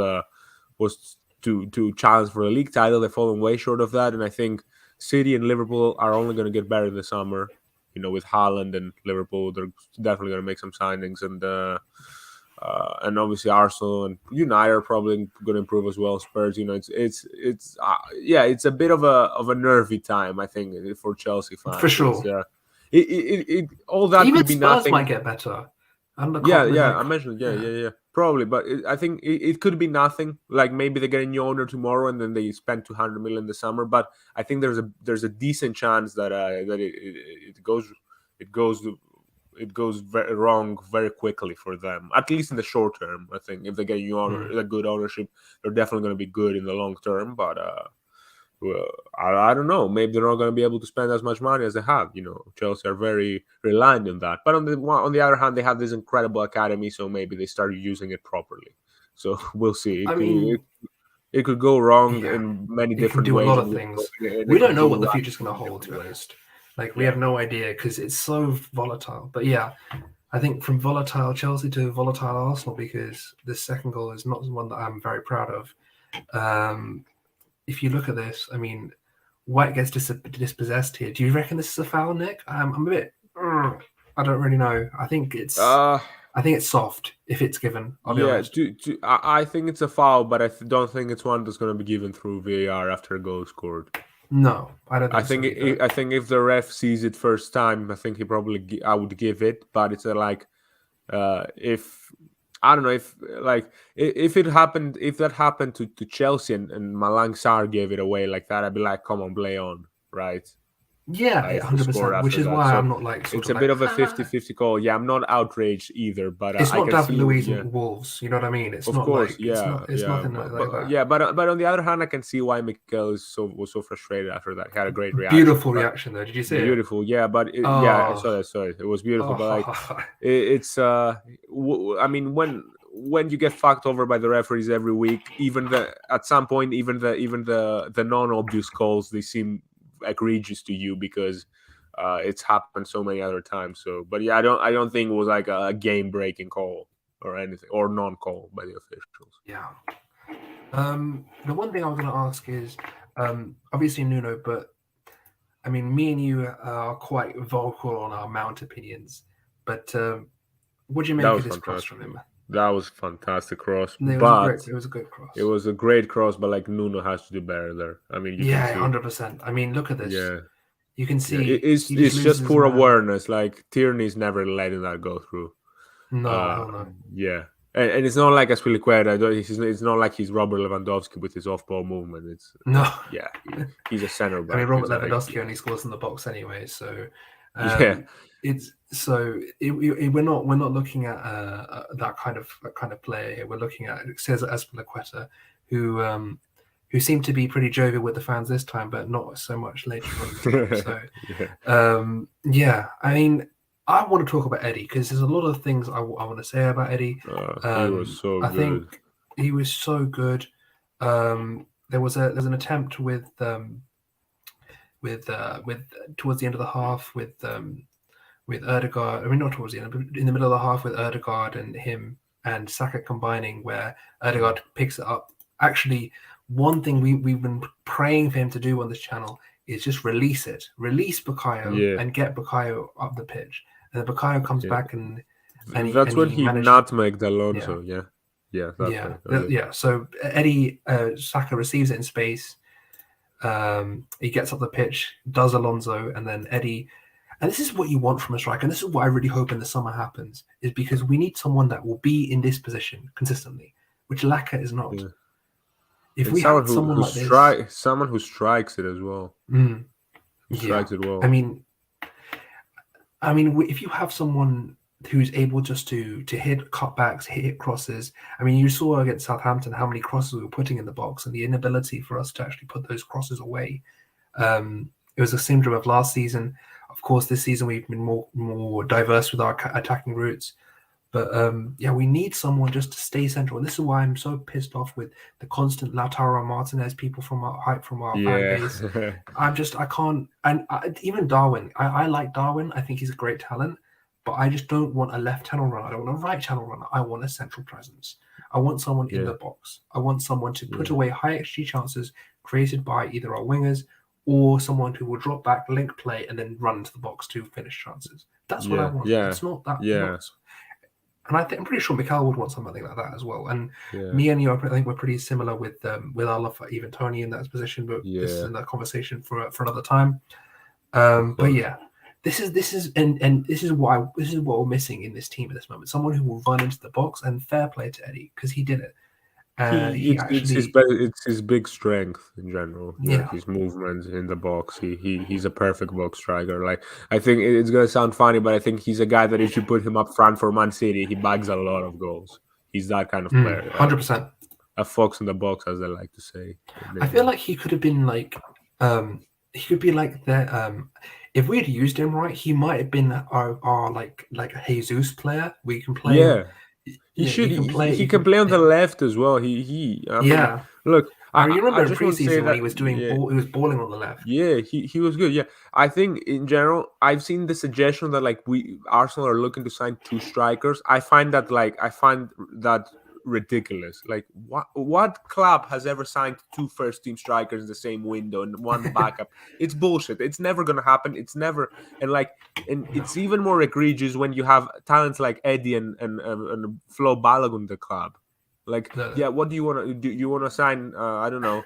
to challenge for the league title, they've fallen way short of that, and I think City and Liverpool are only going to get better in the summer. With Haaland and Liverpool, they're definitely going to make some signings, and And obviously Arsenal and United are probably going to improve as well. Spurs, it's a bit of a nervy time, I think, for Chelsea fans. For sure. All that Even could be Spurs nothing. might get better. I mentioned, probably, but I think it could be nothing. Like maybe they get a new owner tomorrow and then they spend 200 million in the summer. But I think there's a decent chance that it goes very wrong very quickly for them, at least in the short term. I think if they get a good ownership, they're definitely going to be good in the long term. But well, I don't know. Maybe they're not going to be able to spend as much money as they have. Chelsea are very reliant on that. But on the other hand, they have this incredible academy, so maybe they start using it properly. So we'll see. It could go wrong in many different ways. It can do a lot of things. We don't know what the future's going to hold, to be honest. We have no idea because it's so volatile. But yeah, I think from volatile Chelsea to volatile Arsenal, because this second goal is not one that I'm very proud of. If you look at this, I mean, White gets dispossessed here. Do you reckon this is a foul, Nick? I'm a bit. I don't really know. I think it's. I think it's soft if it's given. I'll be honest. I think it's a foul, but I don't think it's one that's going to be given through VAR after a goal is scored. No, I don't think I think if the ref sees it first time, I think I would give it, but it's if I don't know if that happened to Chelsea and Malang Sarr gave it away like that, I'd be like, come on, play on, right? Yeah, 100%. Which is why I'm not it's a bit of a 50-50 call. Yeah, I'm not outraged either, but it's not David Luiz and Wolves. You know what I mean? It's not like it's nothing like that. Yeah, but on the other hand, I can see why Mikel was so frustrated after that. He had a great reaction. Beautiful reaction though. Did you see it? Beautiful, yeah. But I saw that. Sorry, it was beautiful. But it's I mean when you get fucked over by the referees every week, at some point even the non-obvious calls, they seem egregious to you because it's happened so many other times. So, but yeah, I don't think it was like a game-breaking call or anything, or non-call by the officials. Yeah. The one thing I was going to ask is, obviously Nuno, but I mean, me and you are quite vocal on our Mount opinions. But what do you make of this cross from him? That was a fantastic cross. It was a good cross. It was a great cross, but like Nuno has to do better there. I mean, 100%. I mean, look at this. Yeah, you can see it's just poor awareness. Like Tierney's never letting that go through. No. Yeah, and it's not like Aspilicueta. It's not like he's Robert Lewandowski with his off-ball movement. He's a center back. I mean, Robert Lewandowski only scores in the box anyway, so we're not looking at that kind of player here. We're looking at Cesar Aspilicueta, who seemed to be pretty jovial with the fans this time, but not so much later on. So, I mean, I want to talk about Eddie because there's a lot of things I want to say about Eddie. He was so good. I think he was so good. There was an attempt with towards the end of the half with Ødegaard. I mean, not towards the end, but in the middle of the half with Ødegaard and him and Saka combining, where Ødegaard picks it up. Actually, one thing we've been praying for him to do on this channel is just release Bukayo and get Bukayo up the pitch, and then Bukayo comes back and that's when he nutmegged Alonso. So Eddie Saka receives it in space. He gets up the pitch, does Alonso, and then Eddie. And this is what you want from a striker, and this is what I really hope in the summer happens, is because we need someone that will be in this position consistently, which Laka is not. Yeah. If we have someone like this, someone who strikes it as well, strikes it well. I mean, if you have someone who's able just to hit cutbacks, hit crosses. I mean, you saw against Southampton how many crosses we were putting in the box, and the inability for us to actually put those crosses away. It was a syndrome of last season. Of course, this season we've been more diverse with our attacking routes. But we need someone just to stay central. And this is why I'm so pissed off with the constant Lautaro Martinez people from our fan base. I can't. And even Darwin, I like Darwin. I think he's a great talent. But I just don't want a left channel runner. I don't want a right channel runner. I want a central presence. I want someone in the box. I want someone to put away high XG chances created by either our wingers or someone who will drop back, link play, and then run into the box to finish chances. That's what I want. It's not that. And I'm pretty sure Mikel would want something like that as well. And Yeah. me and you, I think we're pretty similar with our love for even Tony in that position. But this is a conversation for another time. But yeah, this is this is what we're missing in this team at this moment. Someone who will run into the box, and fair play to Eddie because he did it. It's his big strength in general. Yeah. His movement in the box. He's a perfect box striker. Like, I think it's gonna sound funny, but I think he's a guy that if you put him up front for Man City, he bags a lot of goals. He's that kind of player. 100%. A fox in the box, as they like to say. I feel like he could have been like, he could be like that. If we had used him right, he might have been our like a Jesus player. We can play. Yeah. He can play on the left as well. Look, I remember in preseason when he was doing he was balling on the left. Yeah, he was good. Yeah, I think in general, I've seen the suggestion that like Arsenal are looking to sign 2 strikers. I find that ridiculous. Like, what club has ever signed 2 first-team strikers in the same window and 1 backup? It's bullshit. It's never gonna happen. It's never and it's even more egregious when you have talents like Eddie and Flo Balogun in the club. Like, what do you want to do? You want to sign? I don't know.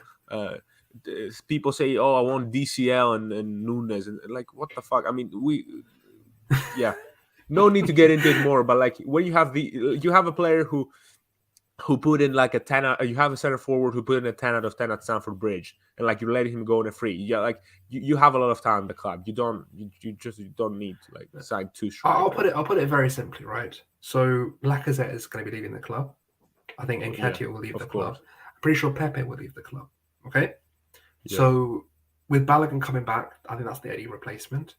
People say, "Oh, I want DCL and Nunes," and like, what the fuck? I mean, no need to get into it more. But like, when you have a player who put in like a 10 out, you have a center forward who put in a 10 out of 10 at Stamford Bridge, and like you let him go on a free. Yeah, like you have a lot of time in the club. You don't need to like sign 2 strikers. I'll put it very simply, right? So Lacazette is going to be leaving the club. I think Nketiah will leave the club. I'm pretty sure Pepe will leave the club. Okay, so with Balogun coming back, I think that's the Eddie replacement.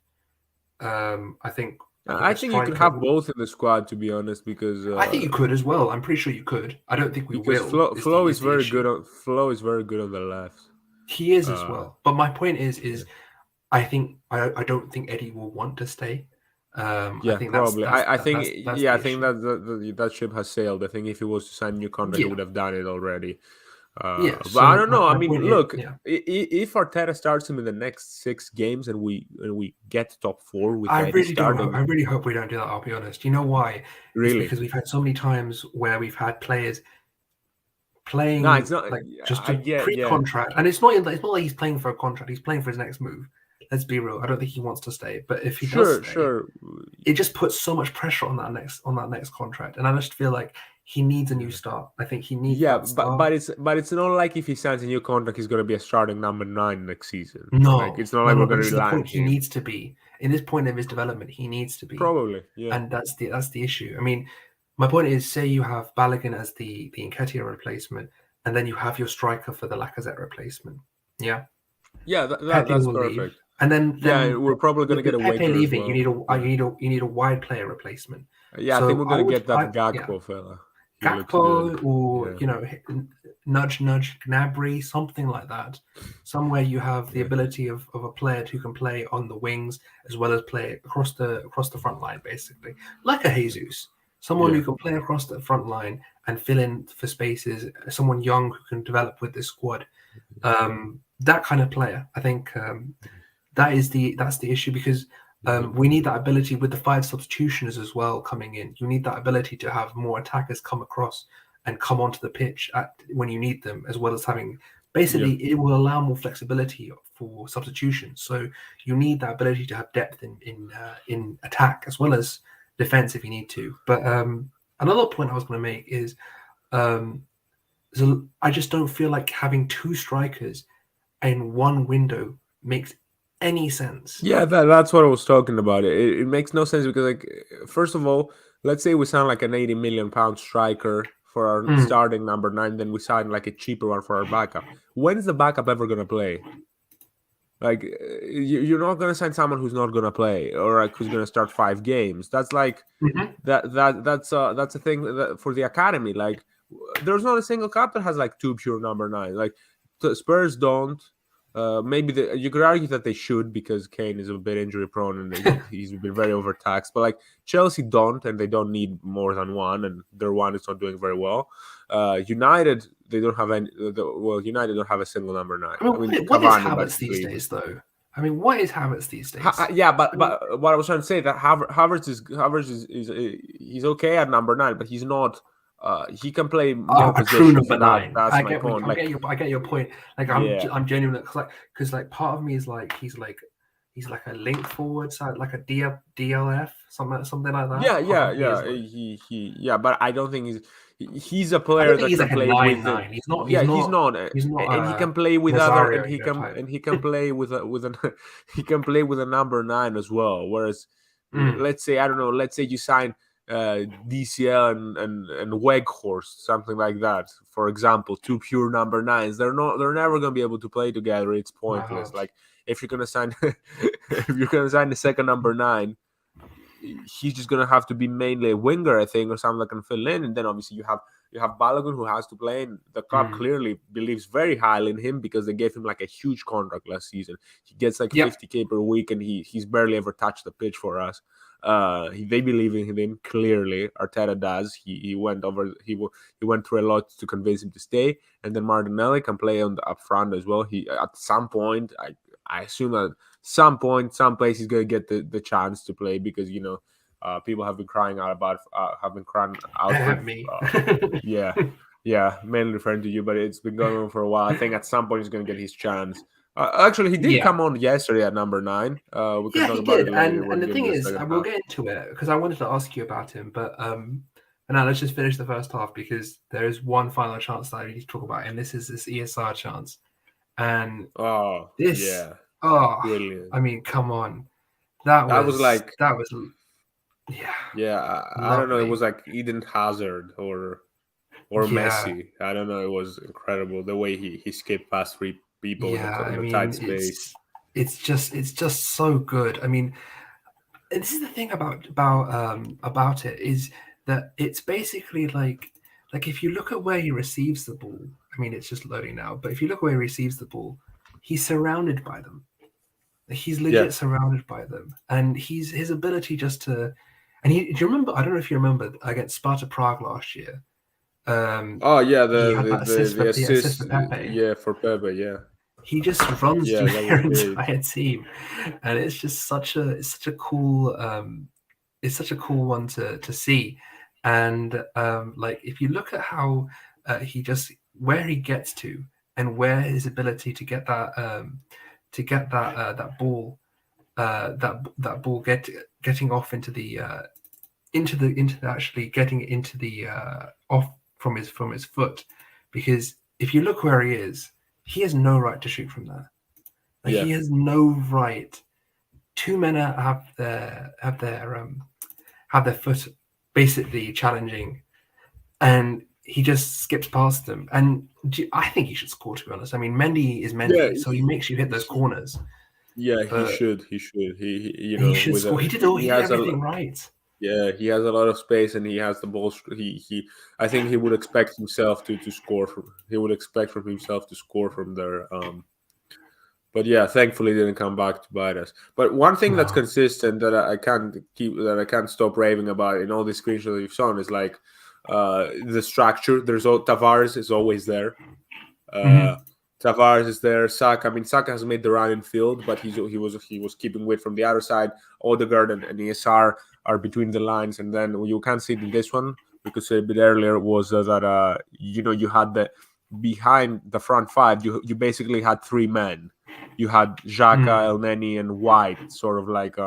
I think you could have both in the squad, to be honest, because I think you could as well. I'm pretty sure you could. I don't think we will. Flo is very good on the left. He is as well. But my point is I don't think Eddie will want to stay. I think probably. I think that ship has sailed. I think if he was to sign a new contract, he would have done it already. But I don't know. I mean, look, if Arteta starts him in the next 6 games and we get top 4 with Eddie starting, I really hope we don't do that. I'll be honest. You know why? Really? It's because we've had so many times where we've had players playing pre-contract, and it's not like he's playing for a contract. He's playing for his next move. Let's be real. I don't think he wants to stay, but if he does stay, it just puts so much pressure on that next contract, and I just feel like he needs a new start. I think he needs. Yeah, but it's not like if he signs a new contract, he's going to be a starting number 9 next season. No, it's not like we're going to rely on him. He needs to be in this point of his development. He needs to be probably, yeah. And that's the issue. I mean, my point is, say you have Balogun as the Nketiah replacement, and then you have your striker for the Lacazette replacement. Yeah. Yeah, that's perfect. Leave. And then we're probably going to get a Pepe winger leaving. as well. You need a wide player replacement. Yeah, so I think we're going to get that Gakpo fella. Gakpo or nudge Gnabry, something like that. Somewhere you have the ability of a player who can play on the wings as well as play across the front line, basically, like a Jesus. Someone who can play across the front line and fill in for spaces. Someone young who can develop with this squad. That kind of player, I think. That's the issue, because we need that ability with the 5 substitutions as well coming in. You need that ability to have more attackers come across and come onto the pitch when you need them, as well as having it will allow more flexibility for substitutions. So you need that ability to have depth in attack as well as defense if you need to. But another point I was going to make is I just don't feel like having 2 strikers in one window makes any sense. Yeah, that's what I was talking about. It makes no sense because, like, first of all, let's say we sound like an 80 million pound striker for our starting number 9, then we sign like a cheaper one for our backup. When's the backup ever gonna play? Like, you're not gonna sign someone who's not gonna play, or like who's gonna start 5 games. That's like that's a thing for the academy. Like, there's not a single club that has like 2 pure number 9. Like, Spurs don't. Maybe you could argue that they should, because Kane is a bit injury prone and he's been very overtaxed. But like, Chelsea don't, and they don't need more than one, and their one is not doing very well. United, they don't have any. United don't have a single number 9. What is Havertz these days, though? I mean, what is Havertz these days? But what I was trying to say that Havertz is he's okay at number 9, but he's not. He can play more A true positions, number and nine. that's my point. I get your point. Like yeah, I'm genuine because like part of me is like he's like a link forward side, like a DLF, something like that. Part of me is like, but I don't think he's a I player don't think that he's can like a play with. 9-9. Yeah, he's not, he's not and he can play with other, Rosario, you know, type. and he can play with an he can play with a number 9 as well. Whereas, let's say, I don't know, let's say you sign DCL and Weghorst, something like that. For example, 2 pure number 9s. They're never gonna be able to play together. It's pointless. Like if you're gonna sign the second number 9, he's just gonna have to be mainly a winger, I think, or something that can fill in. And then obviously you have Balogun, who has to play, and the club clearly believes very highly in him because they gave him like a huge contract last season. He gets like 50K per week, and he's barely ever touched the pitch for us. They believe in him clearly. Arteta does. He went through a lot to convince him to stay, and then Martinelli can play on the up front as well. He at some point, I assume at some point, some place he's gonna get the chance to play because people have been crying out for Me. mainly referring to you, but it's been going on for a while. I think at some point he's gonna get his chance. Actually, he did come on yesterday at number 9. We can talk he about did. it later. And the thing is, we'll get into it because I wanted to ask you about him. But now let's just finish the first half because there is one final chance that I need to talk about, and this is this ESR chance. And brilliant. I mean, come on, that was I don't know. It was like Eden Hazard or Messi. I don't know. It was incredible the way he skipped past 3 people in the tight space. It's just so good. I mean, this is the thing about it is that it's basically like if you look at where he receives the ball. I mean, it's just loading now. But if you look where he receives the ball, he's surrounded by them. He's legit surrounded by them, and his ability just to. And do you remember? I don't know if you remember against Sparta Prague last year. The assist for Pepe. For Pepe, he just runs through their entire team, and it's just such a cool one to see. And like if you look at how where he gets to and where his ability to get that ball getting off into the actually getting it into the off from his foot, because if you look where he is, he has no right to shoot from there. He has no right. 2 men have their foot basically challenging, and he just skips past them. And I think he should score, to be honest. I mean, Mendy is Mendy, so he makes you hit those corners. Yeah, he should. He should score. He did everything right. Yeah, he has a lot of space and he has the ball. I think he would expect himself to score from. He would expect from himself to score from there. But yeah, thankfully, didn't come back to bite us. But one thing that's consistent that I can't stop raving about in all these screenshots that you've shown is like the structure. Tavares is always there. Tavares is there. Saka has made the run in field, but he was keeping weight from the other side. Odegaard and ESR are between the lines, and then you can't see it in this one because a bit earlier was that you had the behind the front 5. You basically had 3 men. You had Xhaka, Elneny, and White, sort of like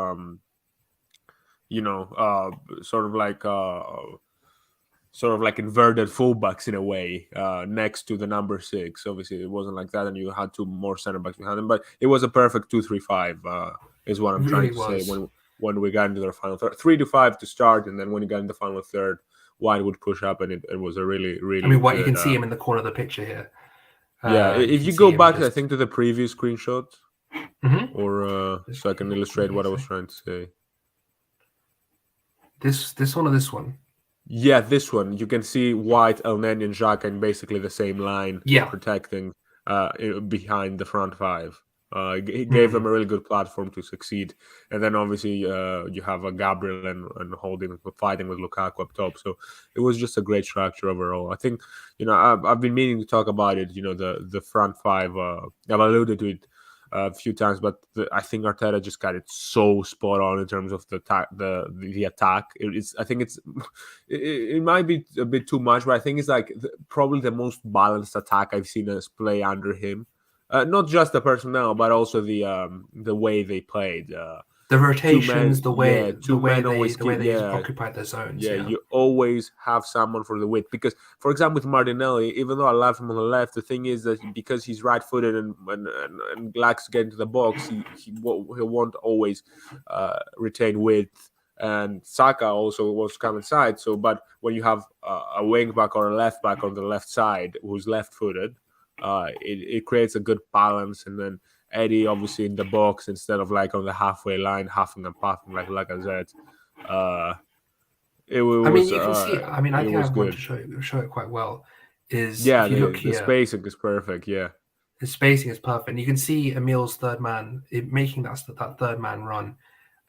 inverted fullbacks in a way, next to the number 6. Obviously, it wasn't like that, and you had 2 more center backs behind them. But it was a perfect 2-3-5. Is what I'm trying to say. When we got into the final third, 3-5 to start, and then when you got into the final third, White would push up, and it was a really, really. I mean, you can see him in the corner of the picture here. If you go back, I think, to the previous screenshot, or so I can illustrate what I was trying to say. This one or this one? Yeah, this one. You can see White, Elneny, and Xhaka in basically the same line, protecting behind the front 5. It gave them a really good platform to succeed. And then obviously you have a Gabriel and fighting with Lukaku up top. So it was just a great structure overall. I think, I've been meaning to talk about it, the front 5. I've alluded to it a few times, but I think Arteta just got it so spot on in terms of the attack. I think it might be a bit too much, but I think it's like probably the most balanced attack I've seen us play under him. Not just the personnel, but also the way they played. The rotations, Two men always the way they yeah. occupied their zones. Yeah, Yeah, you always have someone for the width because, for example, with Martinelli, even though I love him on the left, the thing is that because he's right-footed and likes to get into the box, he won't always retain width. And Saka also wants to come inside. So, but when you have a wing back or a left back on the left side who's left-footed, it creates a good balance. And then Eddie obviously in the box instead of like on the halfway line, huffing and puffing like I said. It was, I mean, you can see. I mean, I it think I was want good. to show it quite well. Is Yeah, if you look the here, spacing is perfect. Yeah, the spacing is perfect. And you can see Emil's third man making that third man run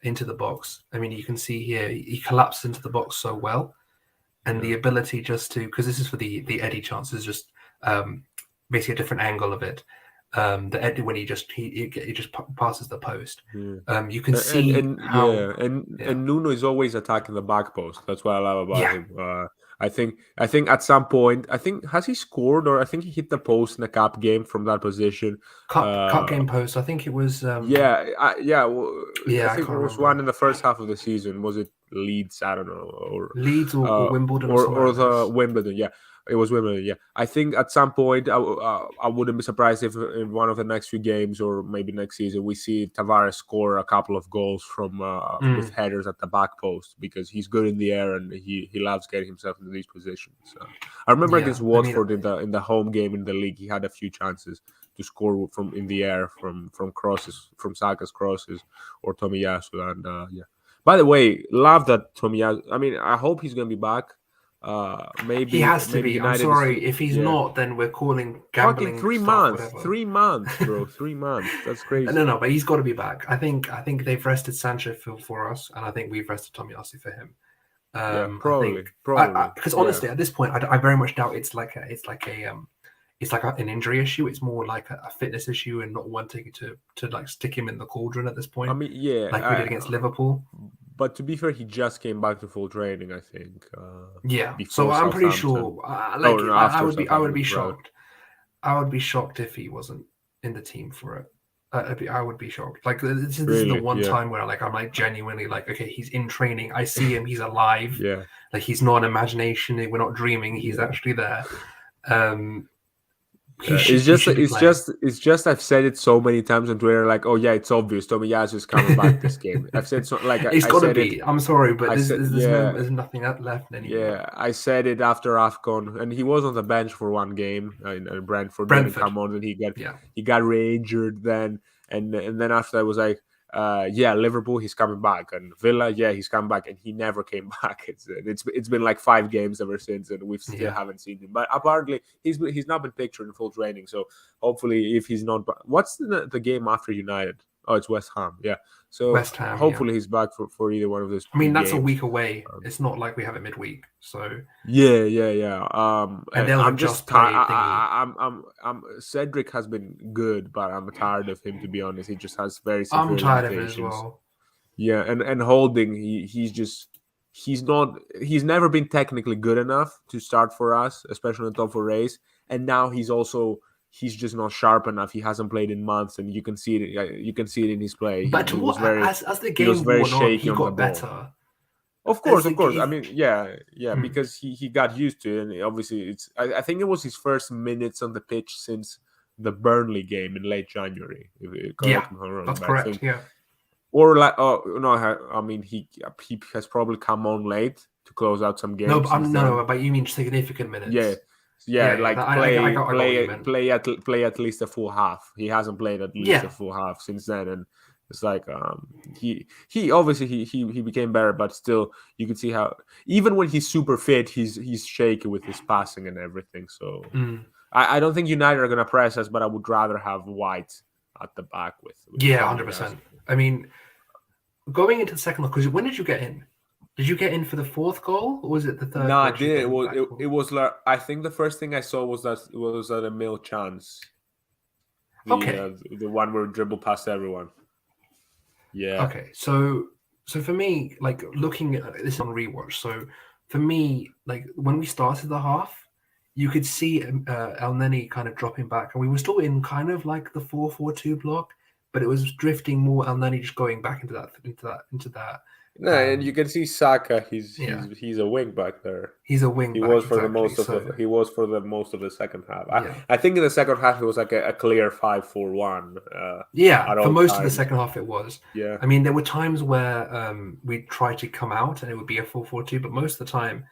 into the box. I mean, you can see here he collapsed into the box so well, and the ability just to, because this is for the Eddie chance, is just basically a different angle of it. The Eddie when he just passes the post. yeah. You can see how and Nuno is always attacking the back post. That's what I love about yeah. him. I think at some point, has he scored, or I think he hit the post in a cup game from that position. Cup game post. I think it was. Well, Yeah, I I think can't there was remember. one in the first half of the season. Was it Leeds? I don't know, Leeds or Wimbledon or somewhere or like the this. Wimbledon. Yeah, it was Wimbledon. Yeah, I think at some point I wouldn't be surprised if in one of the next few games or maybe next season we see Tavares score a couple of goals from with headers at the back post because he's good in the air and he loves getting himself into these positions. I remember against Watford in the home game in the league, he had a few chances to score from in the air from crosses, from Saka's crosses or Tomiyasu, and yeah. By the way, love that Tomiyasu. I mean, I hope he's going to be back. He has to be. United I'm sorry. If he's not, then we're calling fucking gambling 3 months. whatever. 3 months, bro. 3 months. That's crazy. No, but he's got to be back. I think they've rested Sancho for us, and I think we've rested Tomiyasu for him. Probably. Because honestly, at this point, I very much doubt it's like an injury issue. It's more like a fitness issue and not wanting to like stick him in the cauldron at this point. I mean, yeah, like we did against Liverpool. But to be fair, he just came back to full training, I think. So I'm pretty sure. I would be shocked. I would be shocked if he wasn't in the team for it. I would be shocked. Like this is the one time where I'm like genuinely like, okay, he's in training. I see him. He's alive. Yeah. Like he's not an imagination. We're not dreaming. He's actually there. It's just I've said it so many times on Twitter, like, oh yeah, it's obvious Tomiyasu is coming back this game. I've said so, like it's got to be. I'm sorry, but there's nothing left anymore. Yeah, I said it after AFCON, and he was on the bench for one game in Brentford. Didn't come on, and he got re-injured then, and then after I was like, Liverpool, he's coming back, and Villa, he's coming back, and he never came back. It's been like 5 games ever since, and we still haven't seen him. But apparently, he's not been pictured in full training. So hopefully, if he's not, what's the game after United? Oh, it's West Ham. Yeah. So West Ham, hopefully he's back for either one of those. I mean, that's games. A week away. It's not like we have it midweek. So yeah. And they'll I'm just I'm Cedric has been good, but I'm tired of him, to be honest. He just has very severe I'm tired of it as well. Yeah, and Holding, he's never been technically good enough to start for us, especially in the top 4 race. And now he's just not sharp enough. He hasn't played in months, and you can see it. You can see it in his play. But as the game wore on, he got better. Of course. I mean, because he got used to it, and obviously I think it was his first minutes on the pitch since the Burnley game in late January. That's correct. Yeah. Or like, I mean, he has probably come on late to close out some games. But you mean significant minutes? Play at least a full half. He hasn't played at least a full half since then, and it's like he obviously he became better, but still you can see how even when he's super fit, he's shaky with his passing and everything. So I don't think United are gonna press us, but I would rather have White at the back with 100%. I mean, going into the second, because when did you get in? Did you get in for the 4th goal, or was it the 3rd? No, I didn't. It was like, I think the first thing I saw was that a Emil chance. The one where we dribble past everyone. Yeah. Okay, so for me, like looking at this on rewatch, so for me, like when we started the half, you could see Elneny kind of dropping back, and we were still in kind of like the 4-4-2 block, but it was drifting more. Elneny just going back into that. No, and you can see Saka. He's Yeah. he's a wing back there. He's a wing He back, was for the exactly. most of the he was for the most of the second half. Yeah. I think in the second half it was like a clear 5-4-1. Yeah, at for all most of the times. second half it was. Yeah. I mean, there were times where we'd try to come out and it would be a 4-4-2, but most of the time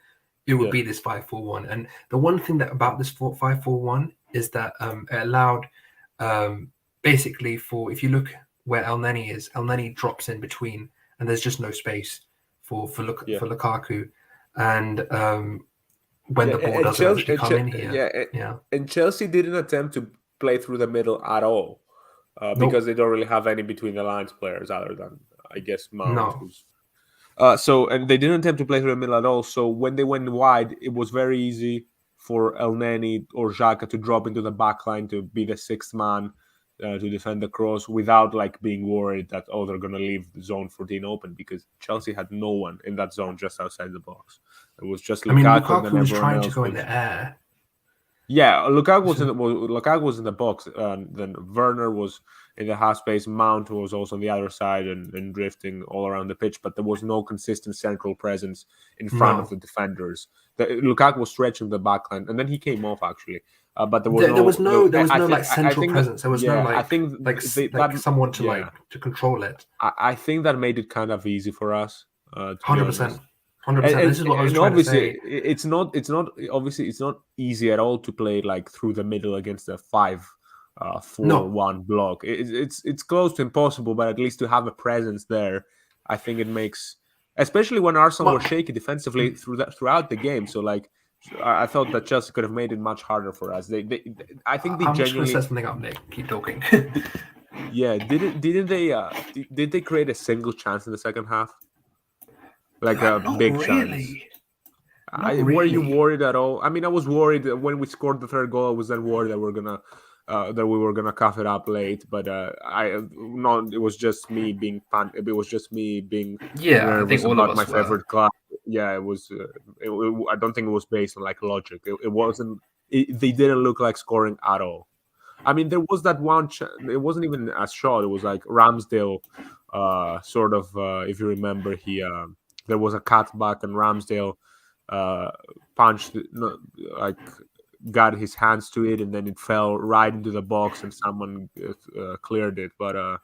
it would Yeah. be this 5-4-1. And the one thing about this 5-4-1 is that it allowed basically for, if you look where Elneny is, Elneny drops in between and there's just no space for Lukaku. And when the ball does eventually come in here. And Chelsea didn't attempt to play through the middle at all because they don't really have any between the lines players other than, I guess, Mount. No. And they didn't attempt to play through the middle at all. So when they went wide, it was very easy for Elneny or Xhaka to drop into the back line to be the sixth man to defend the cross without like being worried that, they're going to leave zone 14 open, because Chelsea had no one in that zone just outside the box. It was just Lukaku. Lukaku was trying to go in the air. Yeah, Lukaku was in the box. Then Werner was in the half space. Mount was also on the other side and drifting all around the pitch. But there was no consistent central presence in front of the defenders. Lukaku was stretching the backline, and then he came off actually. But there was no central presence. There was someone to to control it. I think that made it kind of easy for us. 100%. 100%. This is what I was trying to say. It's not easy at all to play like through the middle against a 5-4-1 block. It's close to impossible, but at least to have a presence there, I think it makes, especially when Arsenal were shaky defensively throughout the game. So like, I thought that Chelsea could have made it much harder for us. I think they I'm genuinely. just going to set something up, Nick. Keep talking. Yeah, did they create a single chance in the second half? Like a big chance. Were you worried at all? I mean, I was worried when we scored the third goal. I was then worried that we were gonna cough it up late. But it was just me being It was just me being nervous about my favorite club. Yeah, it was. I don't think it was based on like logic. It wasn't. They didn't look like scoring at all. I mean, there was that one. It wasn't even a shot. It was like Ramsdale, sort of. If you remember, there was a cutback and Ramsdale punched, got his hands to it, and then it fell right into the box, and someone cleared it. But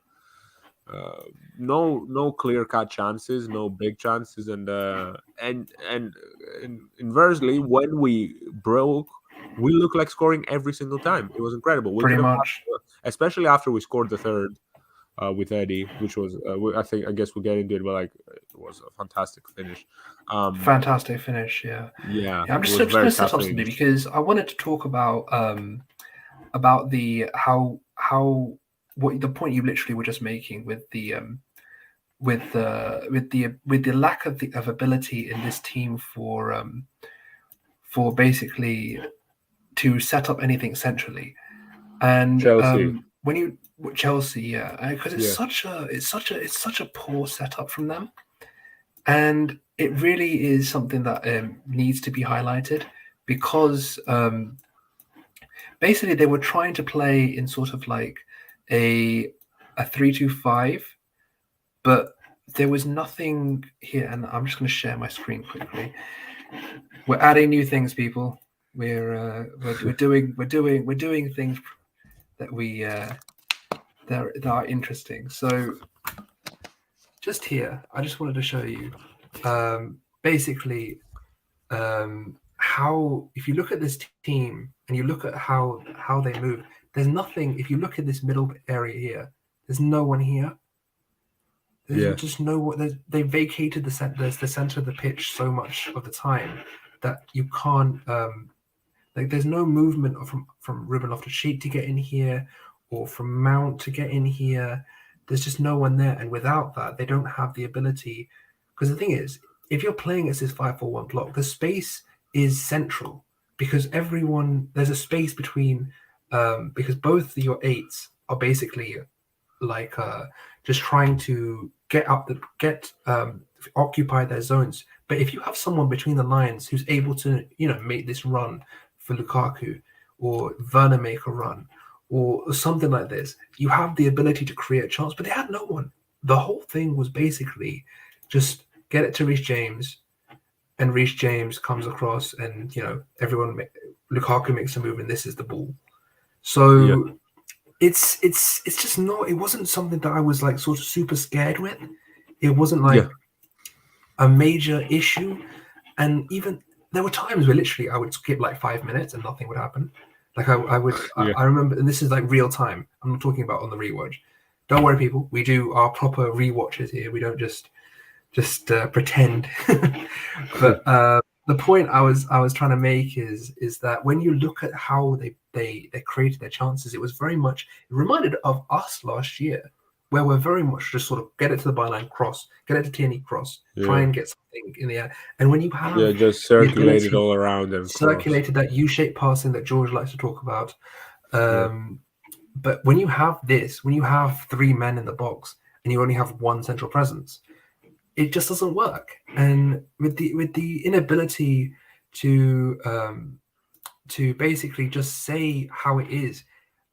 no clear-cut chances, no big chances, and inversely, when we broke, we looked like scoring every single time. It was incredible. Pretty much, especially after we scored the third. With Eddie, which was I guess we'll get into it, but like it was a fantastic finish. Fantastic finish, yeah. I'm just going to set up something because I wanted to talk about the what the point you literally were just making with the lack of ability in this team for basically to set up anything centrally, and Chelsea. Chelsea, yeah, because it's such a poor setup from them, and it really is something that needs to be highlighted because basically they were trying to play in sort of like a 3-2-5, but there was nothing here. And I'm just going to share my screen quickly. We're adding new things, people. We're doing things that we. That are interesting. So just here, I just wanted to show you basically how, if you look at this team and you look at how they move, there's nothing. If you look at this middle area here, there's no one here. There's just no one. They vacated the center of the pitch so much of the time that you can't. There's no movement from Ruben Loftus-Cheek to get in here, or from Mount to get in here. There's just no one there. And without that, they don't have the ability. Because the thing is, if you're playing as this 5-4-1 block, the space is central because there's a space between, because both your eights are basically like just trying to occupy their zones. But if you have someone between the lines who's able to, make this run for Lukaku, or Werner make a run, or something like this, you have the ability to create a chance. But they had no one. The whole thing was basically just get it to Reece James, and Reece James comes across, and Lukaku makes a move, and this is the ball. So it's just not. It wasn't something that I was like sort of super scared with. It wasn't like a major issue, and even there were times where literally I would skip like 5 minutes and nothing would happen. Like I would. I remember, and this is like real time. I'm not talking about on the rewatch. Don't worry, people. We do our proper rewatches here. We don't just pretend. But the point I was trying to make is that when you look at how they created their chances, it was very much, it reminded of us last year, where we're very much just sort of get it to the byline, cross, get it to Tierney, cross, try and get something in the air. And when you have just circulate it all around and circulated that U-shaped passing that George likes to talk about. But when you have this, when you have 3 men in the box and you only have one central presence, it just doesn't work. And with the inability to basically just say how it is,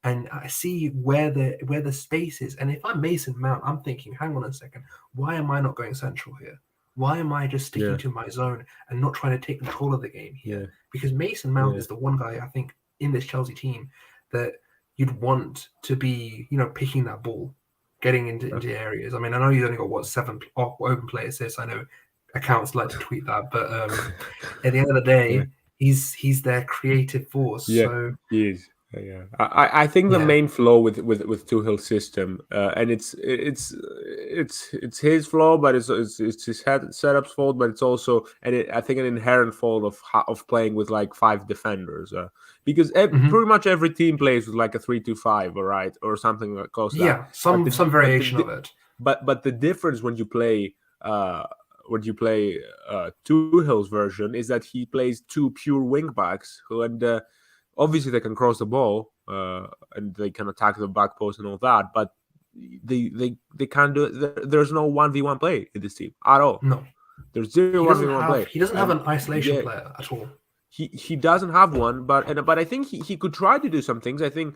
and I see where the space is. And if I'm Mason Mount, I'm thinking, hang on a second, why am I not going central here? Why am I just sticking to my zone and not trying to take control of the game here? Because Mason Mount is the one guy I think in this Chelsea team that you'd want to be, picking that ball, getting into areas. I mean, I know he's only got 7 open play assists. I know accounts like to tweet that, but at the end of the day, he's their creative force. Yeah, so he is. Yeah, I think the main flaw with Tuchel's system, and it's his flaw, but it's his setup's fault, but it's also I think an inherent fault of playing with like 5 defenders, because pretty much every team plays with like a 3-2-5, all right, or something like close to that. Yeah, some variation of it. But the difference when you play Tuchel's version is that he plays 2 pure wing backs and. Obviously, they can cross the ball and they can attack the back post and all that, but they can't do it. There's no 1v1 play in this team at all. No, there's 0 1v1 play. He doesn't have an isolation player at all. He doesn't have one, but I think he could try to do some things. I think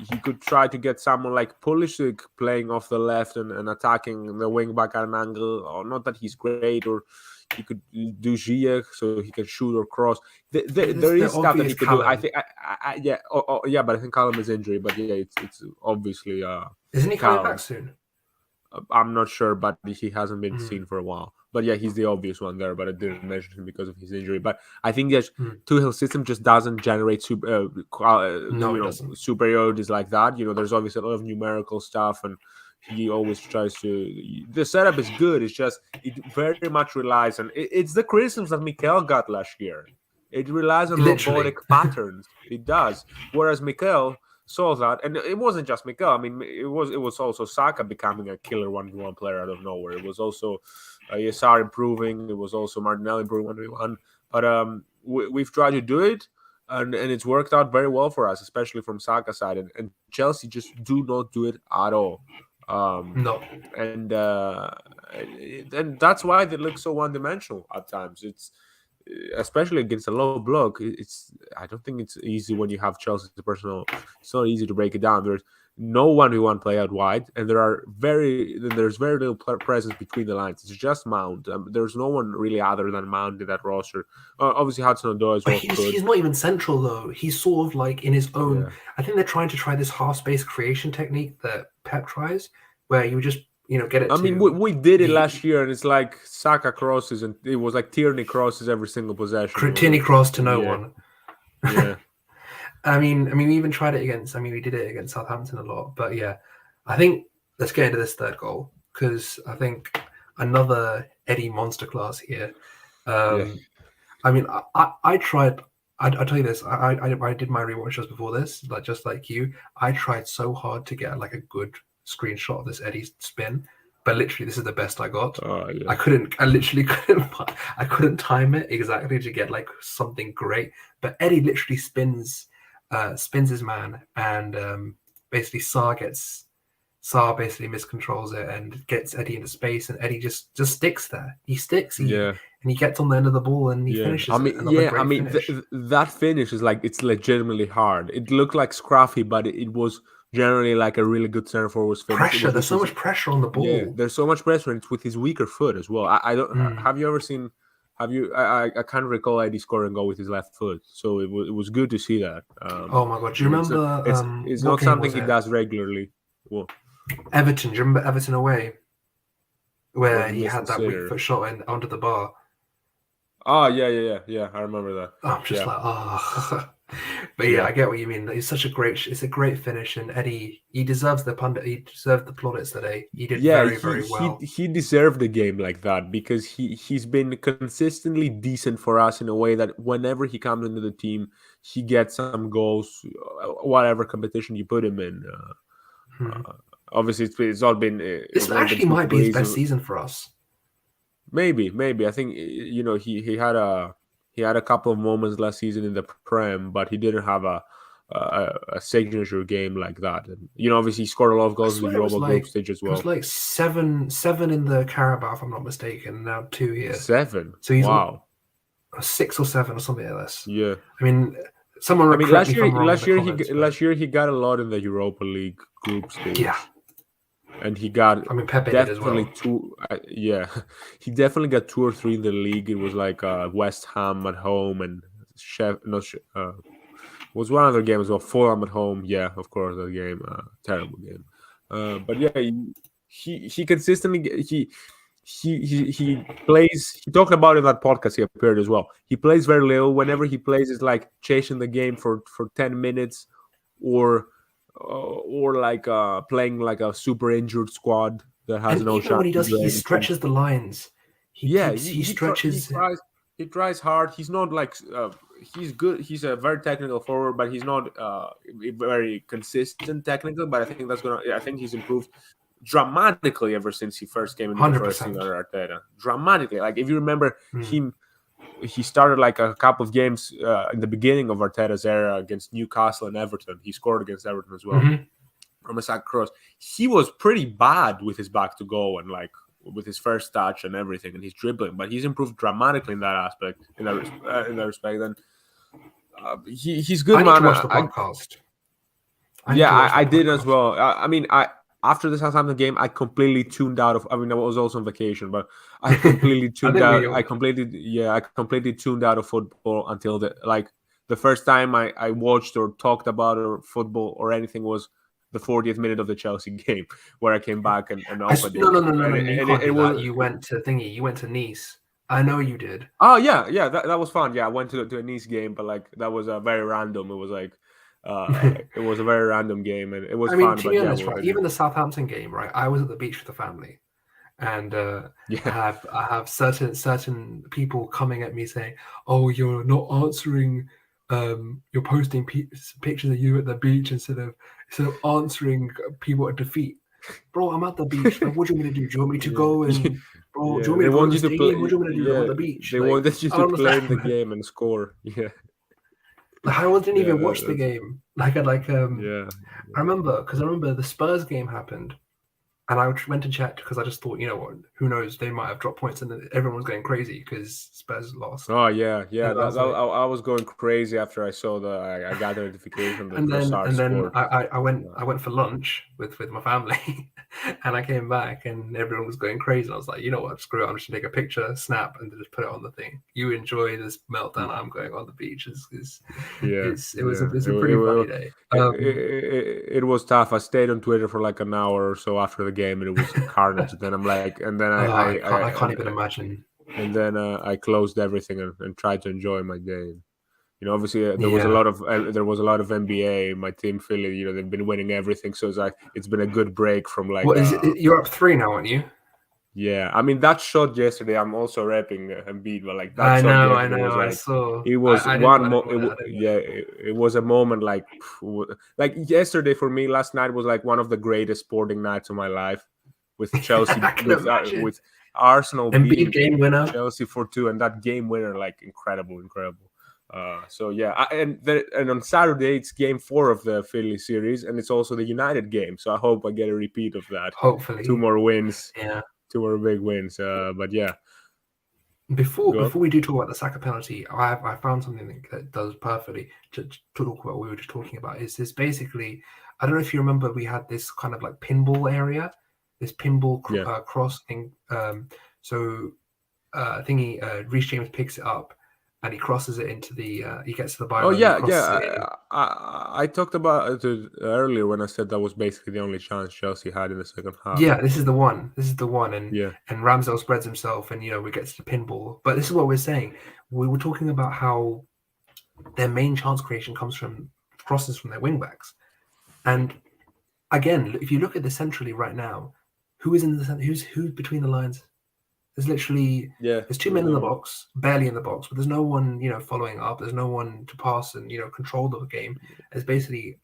he could try to get someone like Pulisic playing off the left and attacking the wing back at an angle. Or not that he's great, or he could do Ziyech so he can shoot or cross. There is stuff that he could do. I think, but I think Callum is injury. But it's obviously. Isn't he coming back soon? I'm not sure, but he hasn't been seen for a while. But he's the obvious one there. But I didn't mention him because of his injury. But I think that Tuchel's system just doesn't generate superiorities like that. There's obviously a lot of numerical stuff, and he always tries to. The setup is good. It's just it very much relies on. It's the criticisms that Mikel got last year. It relies on robotic patterns. It does. Whereas Mikel saw that, and it wasn't just Mikel. I mean, it was also Saka becoming a killer 1v1 player out of nowhere. It was also Yasar improving. It was also Martinelli improving 1v1. But we've tried to do it, and it's worked out very well for us, especially from Saka's side. And Chelsea just do not do it at all. No, and that's why they look so one-dimensional at times. It's especially against a low block. I don't think it's easy when you have Chelsea's personnel. It's not easy to break it down. There's no 1v1 play out wide, and there's very little presence between the lines. It's just Mount. There's no one really other than Mount in that roster. Obviously Hudson-Odoi as well. He's not even central though. He's sort of like in his own. Yeah. I think they're trying to try this half-space creation technique that Pep tries, where you just get it. I mean, we did it last year, and it's like Saka crosses, and it was like Tierney crosses every single possession. Tierney cross to no one. Yeah. I mean, we even tried it against. I mean, we did it against Southampton a lot, but yeah, I think let's get into this third goal because I think another Eddie monster class here. I mean, I tried. I'll tell you this. I did my rewatch just before this, just like you. I tried so hard to get like a good screenshot of this Eddie spin, but literally this is the best I got. I literally couldn't time it exactly to get like something great, but Eddie literally spins his man and basically Saar basically miscontrols it and gets Eddie into space, and Eddie just sticks there. He sticks, and he gets on the end of the ball and he finishes it. Another great finish. That finish is like, it's legitimately hard. It looked like scruffy, but it was generally like a really good center forward's finish. Pressure. There's so much pressure on the ball. Yeah, there's so much pressure, and it's with his weaker foot as well. I don't. Have you ever seen? I can't recall Eddie scoring a goal with his left foot, so it was good to see that. Oh my god! Do you remember? It's not something he does regularly. Well, Everton. Do you remember Everton away, where he had that weak foot shot in onto the bar? Oh yeah. I remember that. I'm just like, oh. But yeah, I get what you mean. It's a great finish, and Eddie, he deserves the plaudits today. He did very well. He deserved the game like that, because he's been consistently decent for us in a way that whenever he comes into the team, he gets some goals, whatever competition you put him in. Obviously, it's all been. This actually might be his best season for us. Maybe. I think he had a couple of moments last season in the Prem, but he didn't have a signature game like that. And obviously he scored a lot of goals in the Europa group stage as well. It was like seven in the Carabao, if I'm not mistaken. Now 2 here. 7. So he's wow. 6 or 7 or something like this. Yeah. I mean, someone. Last year he got a lot in the Europa League group stage. Yeah. And he got Pepe definitely did as well. He definitely got 2 or 3 in the league. It was like West Ham at home and was one other game as well. Fulham at home. Yeah, of course, that game, terrible game. But yeah, he consistently he plays. He talked about it in that podcast. He appeared as well. He plays very little. Whenever he plays, it's like chasing the game for 10 minutes, or like playing like a super injured squad that has no chance. When he does, he stretches the lines. He stretches. He tries hard. He's not like he's good. He's a very technical forward, but he's not very consistent technical. But I think he's improved dramatically ever since he first came into the first team under Arteta. Dramatically, like if you remember him. He started like a couple of games in the beginning of Arteta's era against Newcastle and Everton. He scored against Everton as well from a sack cross. He was pretty bad with his back to goal and like with his first touch and everything, and his dribbling. But he's improved dramatically in that aspect, in that respect. And he's good. I need to watch the podcast. I did as well. After the Southampton game, I completely tuned out of. I was also on vacation, but I completely tuned out. I completely tuned out of football until the first time I watched or talked about or football or anything was the 40th minute of the Chelsea game, where I came back and opened it. No. You went to thingy. You went to Nice. I know you did. Oh yeah. That was fun. Yeah, I went to a Nice game, but like that was very random. It was like. It was a very random game, and it was fun. To be honest, right? Even the Southampton game, right? I was at the beach with the family, and I have certain people coming at me saying, "Oh, you're not answering. You're posting pictures of you at the beach instead of answering people at defeat." Bro, I'm at the beach. Like, what do you want me to do? Do you want me to go and bro? Do you want me to go to the stadium? What do you want me to do? I'm at the beach. They wanted you to play in the game and score. Yeah. I didn't even watch the game. I remember the Spurs game happened, and I went to check because I just thought, you know what, who knows, they might have dropped points, and everyone was going crazy because Spurs lost. Oh yeah. I was going crazy after I saw I got the notification. And then I went for lunch with my family, and I came back and everyone was going crazy. And I was like, you know what, screw it, I'm just gonna take a picture, snap, and just put it on the thing. You enjoy this meltdown. I'm going on the beach. It was a pretty funny day. It was tough. I stayed on Twitter for like an hour or so after the game, and it was carnage. Then I'm like, and then I can't even imagine. And then I closed everything and tried to enjoy my day. Obviously there was a lot of NBA. My team Philly, they've been winning everything, so it's been a good break from like. What is it? You're up 3 now, aren't you? Yeah, I mean that shot yesterday. I'm also repping Embiid, but like that. I know. I saw. It was it was a moment like yesterday for me. Last night was like one of the greatest sporting nights of my life, with Chelsea with Arsenal beating game winner Chelsea 4-2, and that game winner, like incredible. So yeah, and on Saturday it's Game 4 of the Philly series, and it's also the United game. So I hope I get a repeat of that. Two Hopefully, more wins, yeah. 2 more big wins. But yeah, Before go. we do talk about the Saka penalty, I found something that does perfectly to talk about what we were just talking about. Is this basically? I don't know if you remember, we had this kind of like pinball area, this pinball Yeah. cross thing. So thingy, Reece James picks it up and he crosses it into the. He gets to the Oh byline, he yeah, crosses yeah. it in. I talked about it earlier when I said that was basically the only chance Chelsea had in the second half. Yeah, this is the one. This is the one, Yeah. and Ramsdale spreads himself, and we get to the pinball. But this is what we're saying. We were talking about how their main chance creation comes from crosses from their wing backs. And again, if you look at this centrally right now, who is in the who's between the lines? There's literally Yeah. there's two men in the box, barely in the box, but there's no one following up. There's no one to pass and control the game. It's basically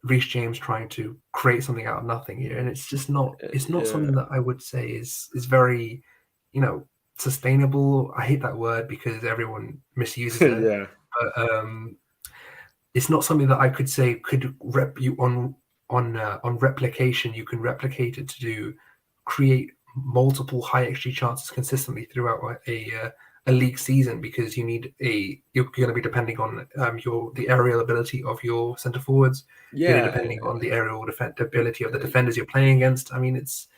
Reece James trying to create something out of nothing here, and it's just not. It's not something that I would say is very, sustainable. I hate that word because everyone misuses it. Yeah. But it's not something that I could say could on replication. You can replicate it to create multiple high XG chances consistently throughout a league season, because you're going to be depending on the aerial ability of your centre forwards. Yeah. You're depending on the aerial ability of the defenders you're playing against. I mean, it's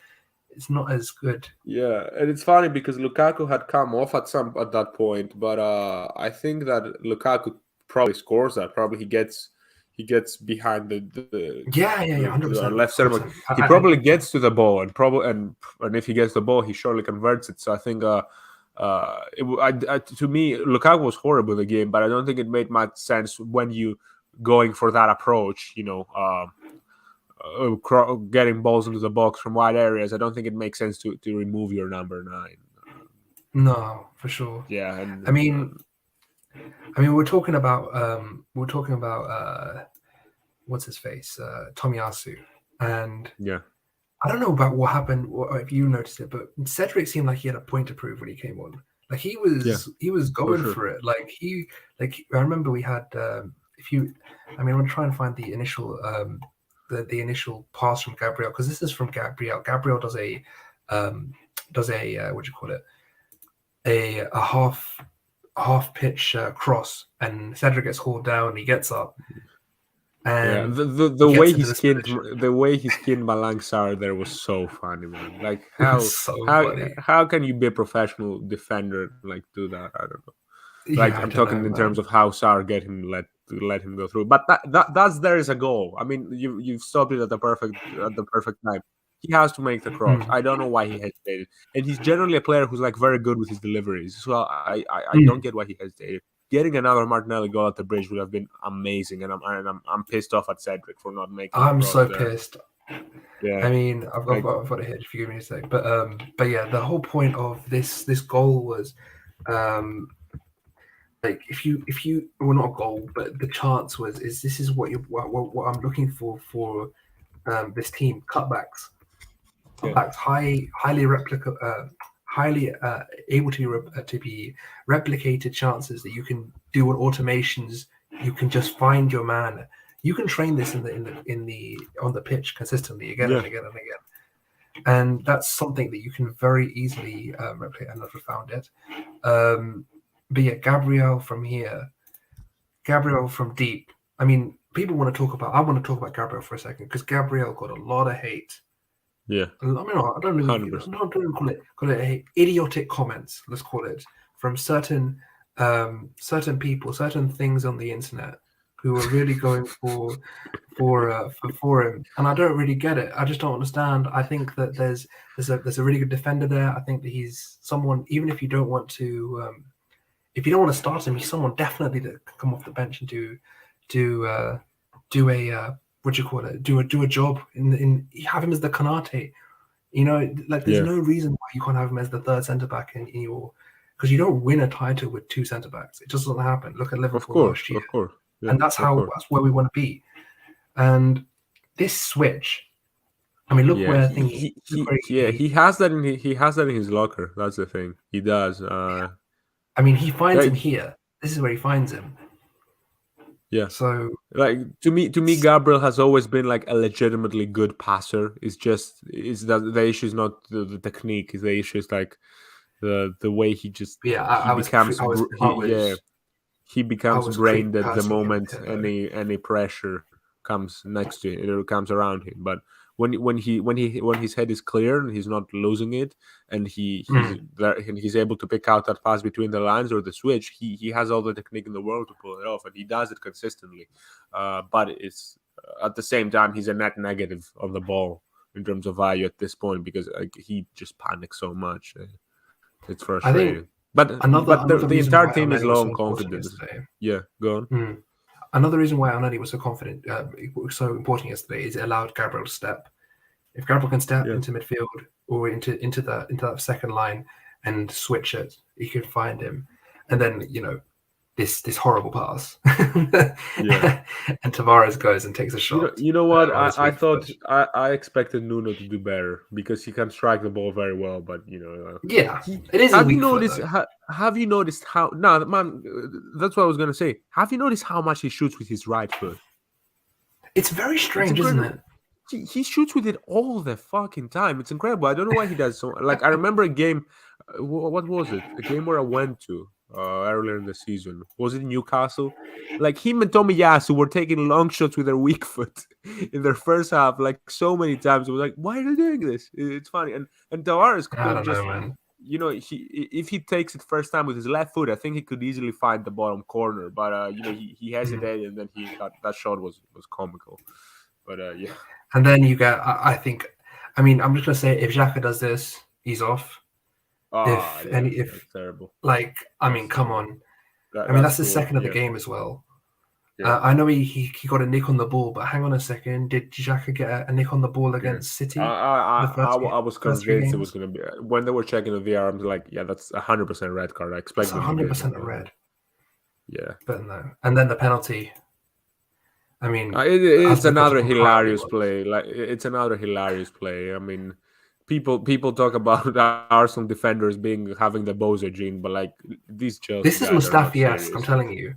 not as good. Yeah, and it's funny because Lukaku had come off at that point, but I think that Lukaku probably scores that. Probably he gets behind the Yeah, 100%. left center back. He probably gets to the ball, and if he gets the ball, he surely converts it. So I think to me, Lukaku was horrible in the game, but I don't think it made much sense when you going for that approach. Getting balls into the box from wide areas. I don't think it makes sense to remove your number 9. No, for sure. Yeah, and I mean, we're talking about what's his face, Tomiyasu, and yeah, I don't know about what happened, or if you noticed it, but Cedric seemed like he had a point to prove when he came on. Like he was going for it. Like I remember we had I'm gonna try and find the initial the initial pass from Gabriel, because this is from Gabriel. Gabriel does a what do you call it, a half pitch cross, and Cedric gets hauled down. He gets up, and the way he skinned Malang Sarr there was so funny, man. Like how can you be a professional defender like do that? I don't know. Like I'm talking in terms of how Sarr let him go through, but that's there is a goal. I mean, you've stopped it at the perfect time. He has to make the cross. I don't know why he hesitated, and he's generally a player who's like very good with his deliveries. So I don't get why he hesitated. Getting another Martinelli goal at the bridge would have been amazing, and I'm pissed off at Cedric for not making. I'm so pissed. Yeah, I mean, I've got it here. If you give me a sec, but yeah, the whole point of this goal was, like if you well, not a goal, but the chance was this is what I'm looking for this team: cutbacks, highly able to be replicated chances that you can do on automations. You can just find your man. You can train this on the pitch consistently again and again and again, and that's something that you can very easily replicate. I've never found it. But yeah, Gabriel from here, Gabriel from deep. I mean, I want to talk about Gabriel for a second, because Gabriel got a lot of hate. Yeah, I mean, I don't even call it idiotic comments. Let's call it, from certain people, certain things on the internet, who are really going for him, and I don't really get it. I just don't understand. I think that there's a really good defender there. I think that he's someone, even if you don't want to. If you don't want to start him, he's someone definitely that can come off the bench and do a what do you call it? Do a job in have him as the Kanate. There's no reason why you can't have him as the third centre back in your, because you don't win a title with two centre backs. It just doesn't happen. Look at Liverpool last year, yeah, and that's where we want to be. And this switch, I mean, look where he has that in his locker. That's the thing. He does. I mean, he finds him Like, here. This is where he finds him. yeah. So Like to me, Gabriel has always been like a legitimately good passer. It's just is that the issue is not the technique. The issue is like the way he just yeah, he I was becomes I was br- I he was I becomes was brain dead the cursing him with moment him though. any pressure comes next to it or comes around him. But when his head is clear and he's not losing it, and he's Mm. there and he's able to pick out that pass between the lines or the switch, he has all the technique in the world to pull it off, and he does it consistently. But it's at the same time he's a net negative on the ball in terms of value at this point because like, he just panics so much. It's I think frustrating. But another the reason entire why team is Elneny was low so on important confidence. yesterday. Yeah, go on. Mm. Another reason why Elneny was so confident, so important yesterday, is it allowed Gabriel to step. If Gabriel can step Yeah. into midfield or into that second line and switch it, he can find him, and then this horrible pass, Yeah. and Tavares goes and takes a shot You know what? on his I weak thought foot. I expected Nuno to do better because he can strike the ball very well. But Yeah, he it is his have you weak foot noticed though. have you noticed how? No, man, that's what I was gonna say. Have you noticed how much he shoots with his right foot? It's very It's strange, isn't incredible. it? He shoots with it all the fucking time. It's incredible. I don't know why he does so. Like I remember a game. What was it? A game where I went to earlier in the season. Was it Newcastle? Like him and Tomiyasu were taking long shots with their weak foot in their first half, like so many times. It was like, why are they doing this? It's funny. And Tavares could I have don't know, just, man. if he takes it first time with his left foot, I think he could easily find the bottom corner. But he Mm. hesitated, and then he got that shot was comical. But yeah. And then you get, I think, I mean, I'm just gonna say, if Xhaka does this, he's off. Ah, yeah, If that's terrible. like, I mean, That's come on. I mean, that's that's the poor. second of the Yeah, game as well. yeah, I know he got a nick on the ball, but hang on a second. Did Xhaka get a nick on the ball yeah. against City for the I was first three convinced it was games? gonna be when they were checking the VR. I'm like, yeah, that's 100% red card. I That's expected them to give him, 100% a but red. yeah, But no. And then the penalty. I mean, it's another Azpilicueta proud he hilarious was. play. Like it's another hilarious play. I mean, people talk about Arsenal defenders having the Bozo gene, but like these Chelsea This is guys are not Mustafi-esque, I'm serious. telling you.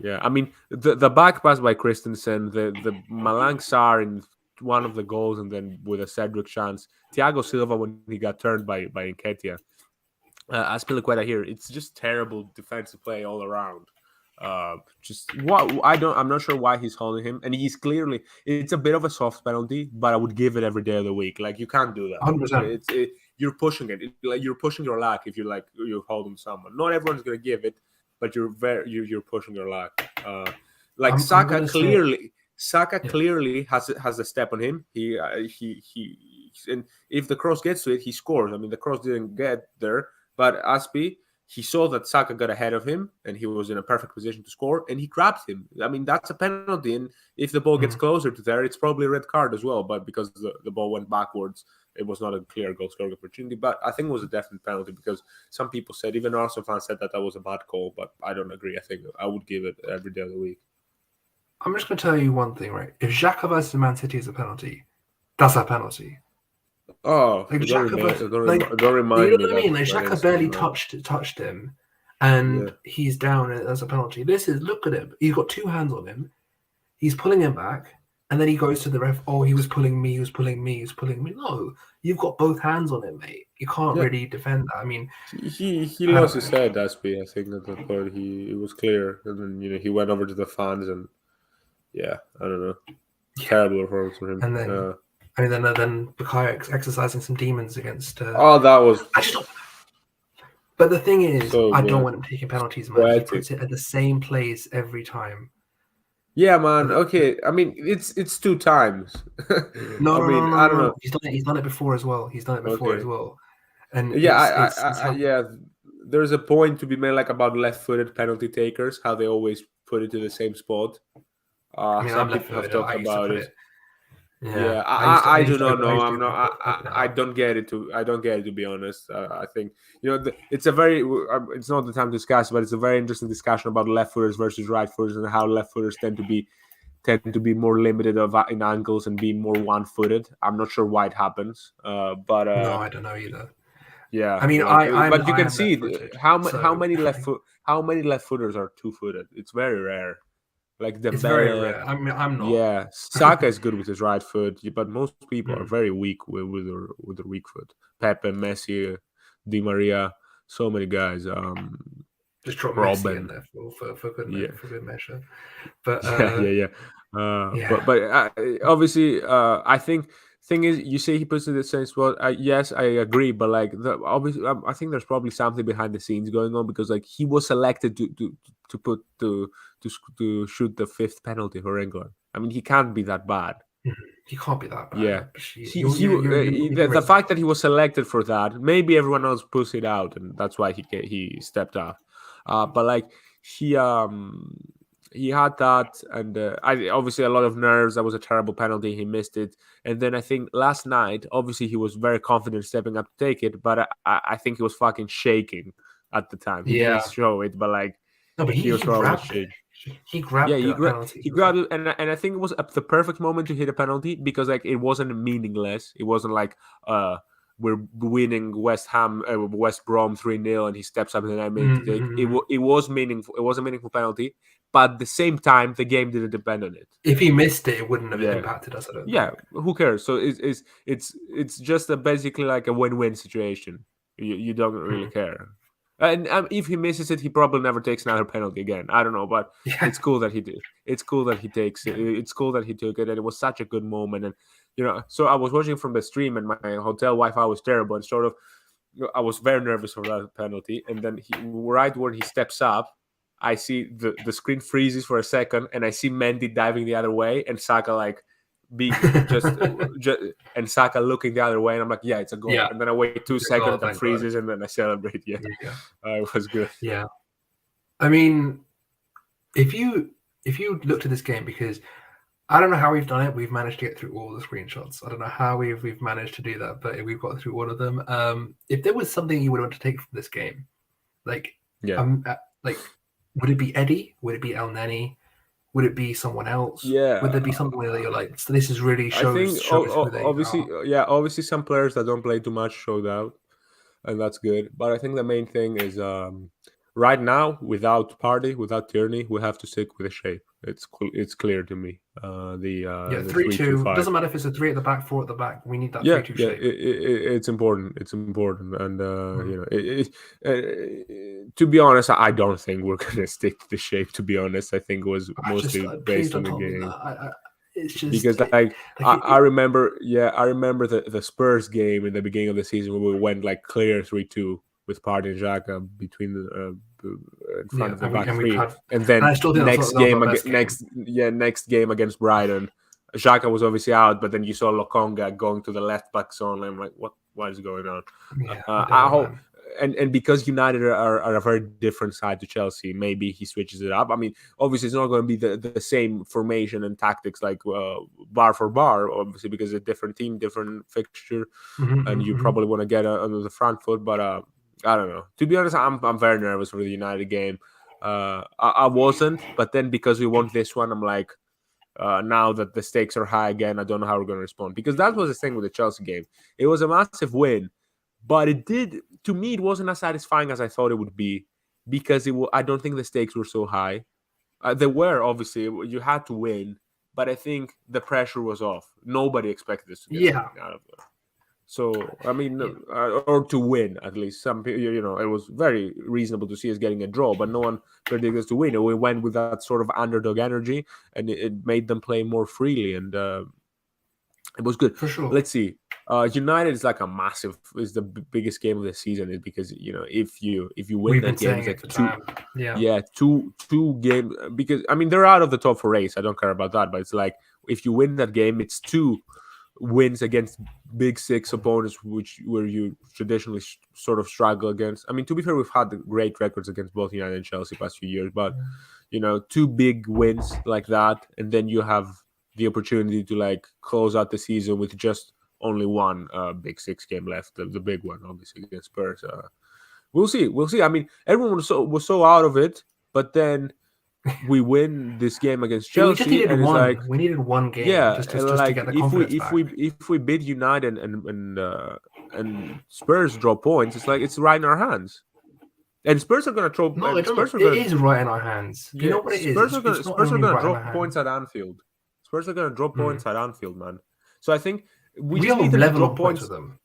Yeah, I mean the back pass by Christensen, the Malang Sarr in one of the goals, and then with a Cedric chance, Thiago Silva when he got turned by Nketiah, Azpilicueta here. It's just terrible defensive play all around. Just what I'm not sure why he's holding him, and he's clearly it's a bit of a soft penalty, but I would give it every day of the week. Like you can't do that. 100%. You're pushing it. Like you're pushing your luck if you're holding someone. Not everyone's gonna give it, but you're pushing your luck. Like I'm going to say, Saka yeah. clearly has a step on him. And if the cross gets to it, he scores. I mean, the cross didn't get there, but Aspi, he saw that Saka got ahead of him, and he was in a perfect position to score, and he grabbed him. I mean, that's a penalty, and if the ball gets closer to there, it's probably a red card as well. But because the ball went backwards, it was not a clear goal scoring opportunity. But I think it was a definite penalty because some people said, even Arsenal fans said that was a bad call, but I don't agree. I think I would give it every day of the week. I'm just going to tell you one thing, right? If Xhaka versus Man City is a penalty, that's a penalty. Oh, Like Xhaka versus, like, don't you remind know me what I mean? Like that Xhaka incident, barely man. touched him, and Yeah. he's down as a penalty. This is, look at him. He's got two hands on him. He's pulling him back, and then he goes to the ref. Oh, he was pulling me. He was pulling me. He was pulling me. No, you've got both hands on him, mate. You can't Yeah. really defend that. I mean, He I lost don't his know. head, Aspie. I think at that point it was clear, and then he went over to the fans, and yeah, I don't know, Yeah. terrible performance for him. And then, I mean, then Bukayo exercising some demons against. Oh, that was I just don't. But the thing is, so I don't good, want him taking penalties, man. He poetic. puts it at the same place every time. Yeah, man. Okay, I mean it's 2 times. No, I no, no, mean, no, I no, don't no. know. He's done it before as well. He's done it before as Okay, well, and yeah, it's happened. yeah. There's a point to be made like about left-footed penalty takers, how they always put it to the same spot. I mean, I'm Some people have left-footed. I talked used to about put it. it. Yeah, Yeah, I do not I know. used to I'm go not. for it. I don't get it. I don't get it, to be honest. I think it's a very. It's not the time to discuss, but it's a very interesting discussion about left footers versus right footers and how left footers tend to be more limited in angles and be more one footed. I'm not sure why it happens, but No, I don't know either. Yeah, I mean, but you I can am see left-footed, how so many how many left footers are 2-footed. It's very rare. Like it's very Dembele, rare. I mean, I'm not. yeah, Saka is good with his right foot, but most people are Mm. very weak with their weak foot. Pepe, Messi, Di Maria, so many guys. Just drop Messi in Robin, there for good yeah, for good measure. But yeah. yeah, But obviously, I think thing is, you say he puts it in the same spot. Yes, I agree, but like obviously, I think there's probably something behind the scenes going on because like he was selected to put to shoot the fifth penalty for England. I mean, he can't be that bad. he can't be that bad. Yeah, You're the right. fact that he was selected for that, maybe everyone else pushed it out, and that's why he stepped up. But like he um he had that, and I obviously a lot of nerves. That was a terrible penalty. He missed it, and then I think last night, obviously he was very confident stepping up to take it, but I think he was fucking shaking at the time. He didn't Yeah. show it, but like No, but he was he probably grabbed it. shaking. He Yeah, grabbed that penalty. he He was like, grabbed it, and I think it was the perfect moment to hit a penalty because like it wasn't meaningless. It wasn't like we're winning West Brom 3-0 and he steps up in the 9 minutes to take it. mm-hmm. It was meaningful. It was a meaningful penalty, but at the same time, the game didn't depend on it. If he missed it, it wouldn't have Yeah, impacted us. I don't yeah. think. Who cares? So it's just basically like a win-win situation. You don't really Hmm. care. And if he misses it, he probably never takes another penalty again. I don't know, but Yeah. it's cool that he did. It's cool that he takes it. It's cool that he took it, and it was such a good moment. And so I was watching from the stream, and my hotel Wi-Fi was terrible, and sort of I was very nervous for that penalty. And then right when he steps up, I see the screen freezes for a second, and I see Mendy diving the other way, and Saka like just and Saka looking the other way, and I'm like, yeah, it's a goal. Yeah. And then I wait 2 It's a goal, seconds, that thank God. freezes, and then I celebrate. Yeah, Yeah. it was good. Yeah. I mean, if you looked at this game, because I don't know how we've done it. We've managed to get through all the screenshots. I don't know how we've managed to do that, but we've got through all of them. If there was something you would want to take from this game, like, Yeah, like, would it be Eddie? Would it be Elneny? Would it be someone else? yeah. Would there be something that you're like, so this is really I think shows who they obviously, are? obviously some players that don't play too much showed out, and that's good. But I think the main thing is right now, without Party, without Tierney, we have to stick with the shape. It's clear to me. Yeah, The 3-2. 3-2-5. Doesn't matter if it's a 3 at the back, 4 at the back. We need that Yeah, 3-2 yeah, shape. it's important. It's important, and Mm. to be honest, I don't think we're gonna stick to the shape. To be honest, I think it was I just mostly please based on don't the tell me that. game. It's just Because like I it, remember, I remember the Spurs game in the beginning of the season where we went like clear 3-2 with Partey and Xhaka between in front yeah, of the back and we've three, had, and and I then still think that was our best game. next game against Brighton, Xhaka was obviously out, but then you saw Lokonga going to the left back zone. I'm like, what is going on? Yeah, I don't I know, hope. man. And because United are a very different side to Chelsea, maybe he switches it up. I mean, obviously, it's not going to be the same formation and tactics like bar for bar, obviously, because it's a different team, different fixture, and you Mm-hmm. probably want to get under the front foot. But I don't know. To be honest, I'm very nervous for the United game. I wasn't, but then because we won this one, I'm like, now that the stakes are high again, I don't know how we're going to respond, because that was the thing with the Chelsea game. It was a massive win, but to me, it wasn't as satisfying as I thought it would be, because I don't think the stakes were so high. They were, obviously, you had to win, but I think the pressure was off. Nobody expected us to get Yeah, something out of it. So, I mean, yeah, or to win at least. Some people, it was very reasonable to see us getting a draw, but no one predicted us to win. We went with that sort of underdog energy, and it made them play more freely, and it was good. for sure. Let's see. United is like is the biggest game of the season, is because if you win We've that been game, saying it's it like for two. time. Yeah, Yeah, two game, because I mean they're out of the top 4 race. I don't care about that, but it's like if you win that game, it's 2 wins against big 6 opponents, where you traditionally sort of struggle against. I mean, to be fair, we've had great records against both United and Chelsea past few years, but 2 big wins like that, and then you have the opportunity to like close out the season with just only one big 6 game left, the big one, obviously, against Spurs. We'll see. I mean, everyone was so out of it, but then we win this game against We just Chelsea, needed and it's one. like, We needed one game yeah, just and to like get the confidence back. if we beat United and Spurs draw points, it's like it's right in our hands. And Spurs are gonna throw. No, And it Spurs doesn't. are It gonna is right in our hands. Do you Yeah, know what it is? It's not Spurs are only gonna right in our drop points hands. at Anfield. Spurs are gonna drop Mm. points at Anfield, man. So I think we We just are need them to level drop on points with points. them.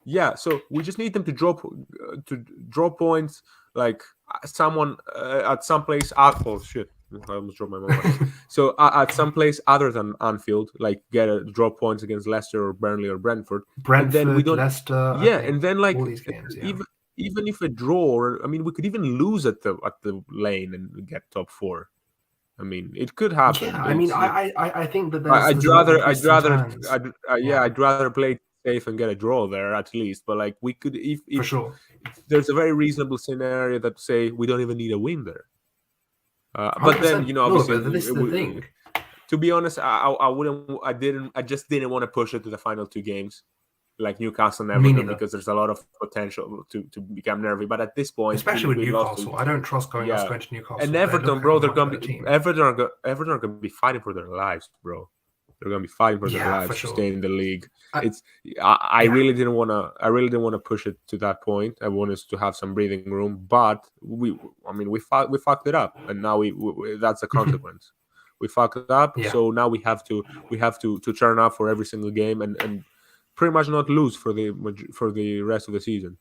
Yeah, so we just need them to drop points, like someone at some place. Oh shit! I almost dropped my mobile. So at some place other than Anfield, like get a drop points against Leicester or Burnley or Brentford, and then we Brentford, don't. Leicester, I Yeah, think and then like all these games. Yeah. even if a draw, or I mean, we could even lose at the lane and get top 4. I mean, it could happen. Yeah, I mean, It's I think that there's I'd a lot of rather twists and turns. Yeah, I'd rather play safe and get a draw there at least. But like we could, for if sure. there's a very reasonable scenario that say we don't even need a win there. But then 100%. No, obviously, but this is the thing. to be honest, I just didn't want to push it to the final 2 games, like Newcastle and Me Everton, neither. because there's a lot of potential to become nervy. But at this point, Especially if with we lost Newcastle. I don't trust us yeah, going to Newcastle. and They look Everton, like bro, a they're much gonna better be team. Everton are gonna be fighting for their lives, bro. They're gonna be fighting for their Yeah, lives for to sure. stay in the league. I I yeah. really didn't wanna push it to that point. I wanted us to have some breathing room, but we fucked it up, and now that's a consequence. We fucked it up, Yeah. so now we have to turn up for every single game and pretty much not lose for the rest of the season.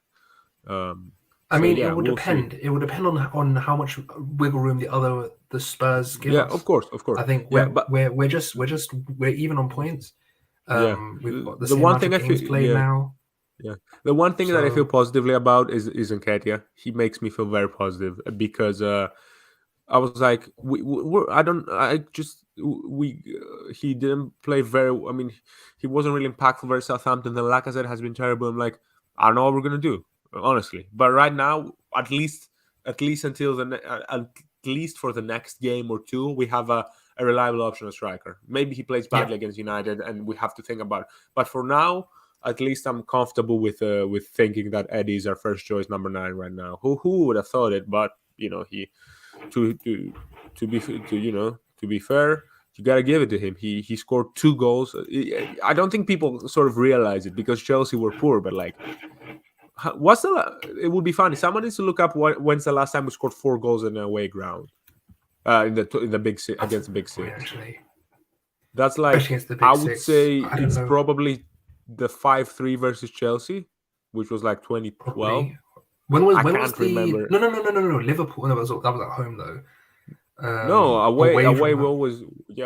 I So mean, it yeah, will we'll see. depend. It will depend on how much wiggle room the Spurs give Yeah, us. of course. I think Yeah, but we're even on points. yeah, We've got the the same one amount thing of I feel, games played now. yeah, the one thing that I feel So positively about is Nketiah. He makes me feel very positive because I was like, I don't, I just we he didn't play very. I mean, he wasn't really impactful versus Southampton. Then Lacazette has been terrible. I'm like, I don't know what we're gonna do, honestly. But right now, at least until at least for the next game or 2, we have a reliable option of striker. Maybe he plays yeah, badly against United, and we have to think about it. But for now, at least I'm comfortable with thinking that Eddie is our first choice number 9 right now. Who would have thought it? But he to to to be fair, you gotta give it to him. He scored 2 goals. I don't think people sort of realize it because Chelsea were poor, but like, it would be funny. Someone needs to look up when's the last time we scored 4 goals in an away ground. In the big six that's a against the good big point, 6. actually. That's Especially like, against the I big would six. say I don't it's know. probably the 5-3 versus Chelsea, which was like 2012. Probably. When was I when was can't the remember. no Liverpool? No, that was at home though. No, From away home.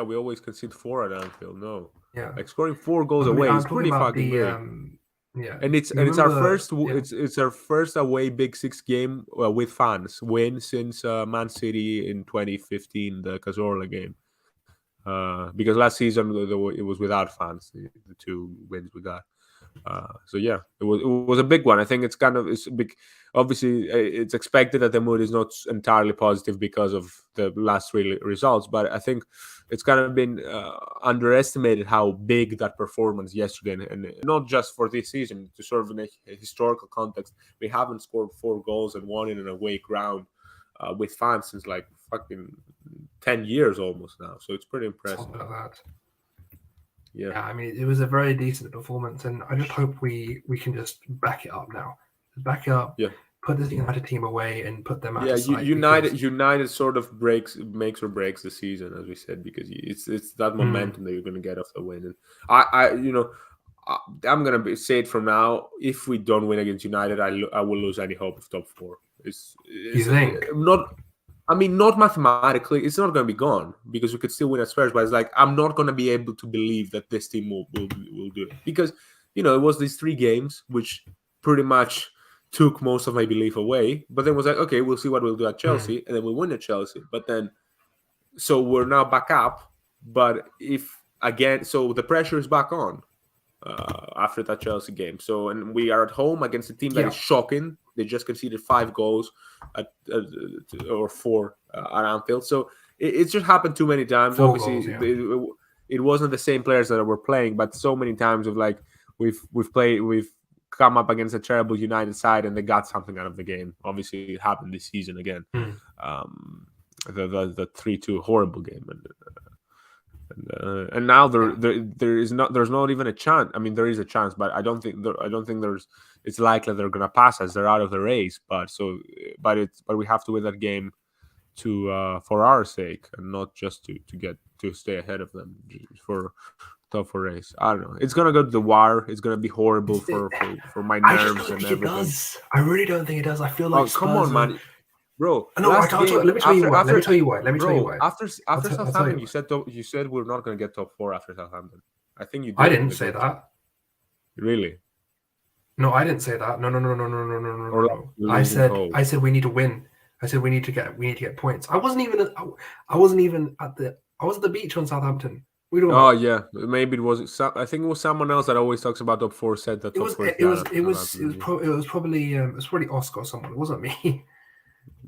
we always concede 4 at Anfield. No, Yeah. like scoring 4 goals I mean, away I'm is talking pretty about fucking the big. yeah. And You it's our remember? first Yeah. it's our first away Big 6 game with fans win since Man City in 2015, the Cazorla game. Because last season it was without fans, the 2 wins we got. So yeah, it was a big one. I think it's a big. Obviously, it's expected that the mood is not entirely positive because of the last 3 results, but I think it's kind of been underestimated how big that performance yesterday, and not just for this season. To sort of in a historical context, we haven't scored 4 goals and won in an away ground with fans since like fucking 10 years almost now. So it's pretty impressive. Something like that. Yeah. I mean, it was a very decent performance, and I just hope we can just back it up now. Back it up. Yeah. Put this United team away and put them out Yeah, of sight. United sort of makes or breaks the season, as we said, because it's that momentum that you're going to get off the win. And I'm going to say it from now. If we don't win against United, I will lose any hope of top 4. You think? Not mathematically. It's not going to be gone because we could still win at Spurs. But it's like I'm not going to be able to believe that this team will do it because it was these 3 games which pretty much took most of my belief away. But then it was like, okay, we'll see what we'll do at Chelsea, and then we win at Chelsea. But then, so we're now back up. But so the pressure is back on after that Chelsea game. So, and we are at home against a team that is shocking. They just conceded 5 goals or 4 at Anfield. So it's just happened too many times. 4 Obviously, goals, it wasn't the same players that were playing, but so many times we've come up against a terrible United side and they got something out of the game. Obviously, it happened this season again. the 3-2 horrible game, and now there's not even a chance. I mean, there is a chance, but I don't think it's likely they're gonna pass us. They're out of the race, but we have to win that game for our sake, and not just to stay ahead of them for top 4 race. I don't know. It's gonna go to the wire. It's gonna be horrible for my nerves and everything. It does. I really don't think it does. I feel like come on, man. Bro, no, let me tell you why. Let me tell you why. After Southampton, you said we're not going to get top 4 after Southampton. I think you did. I didn't say that. Really? No, I didn't say that. No. I said we need to win. I said we need to get points. I wasn't even at the beach on Southampton. Yeah, maybe it was. I think it was someone else that always talks about top 4 said that top 4. It was probably Oscar or someone. It wasn't me.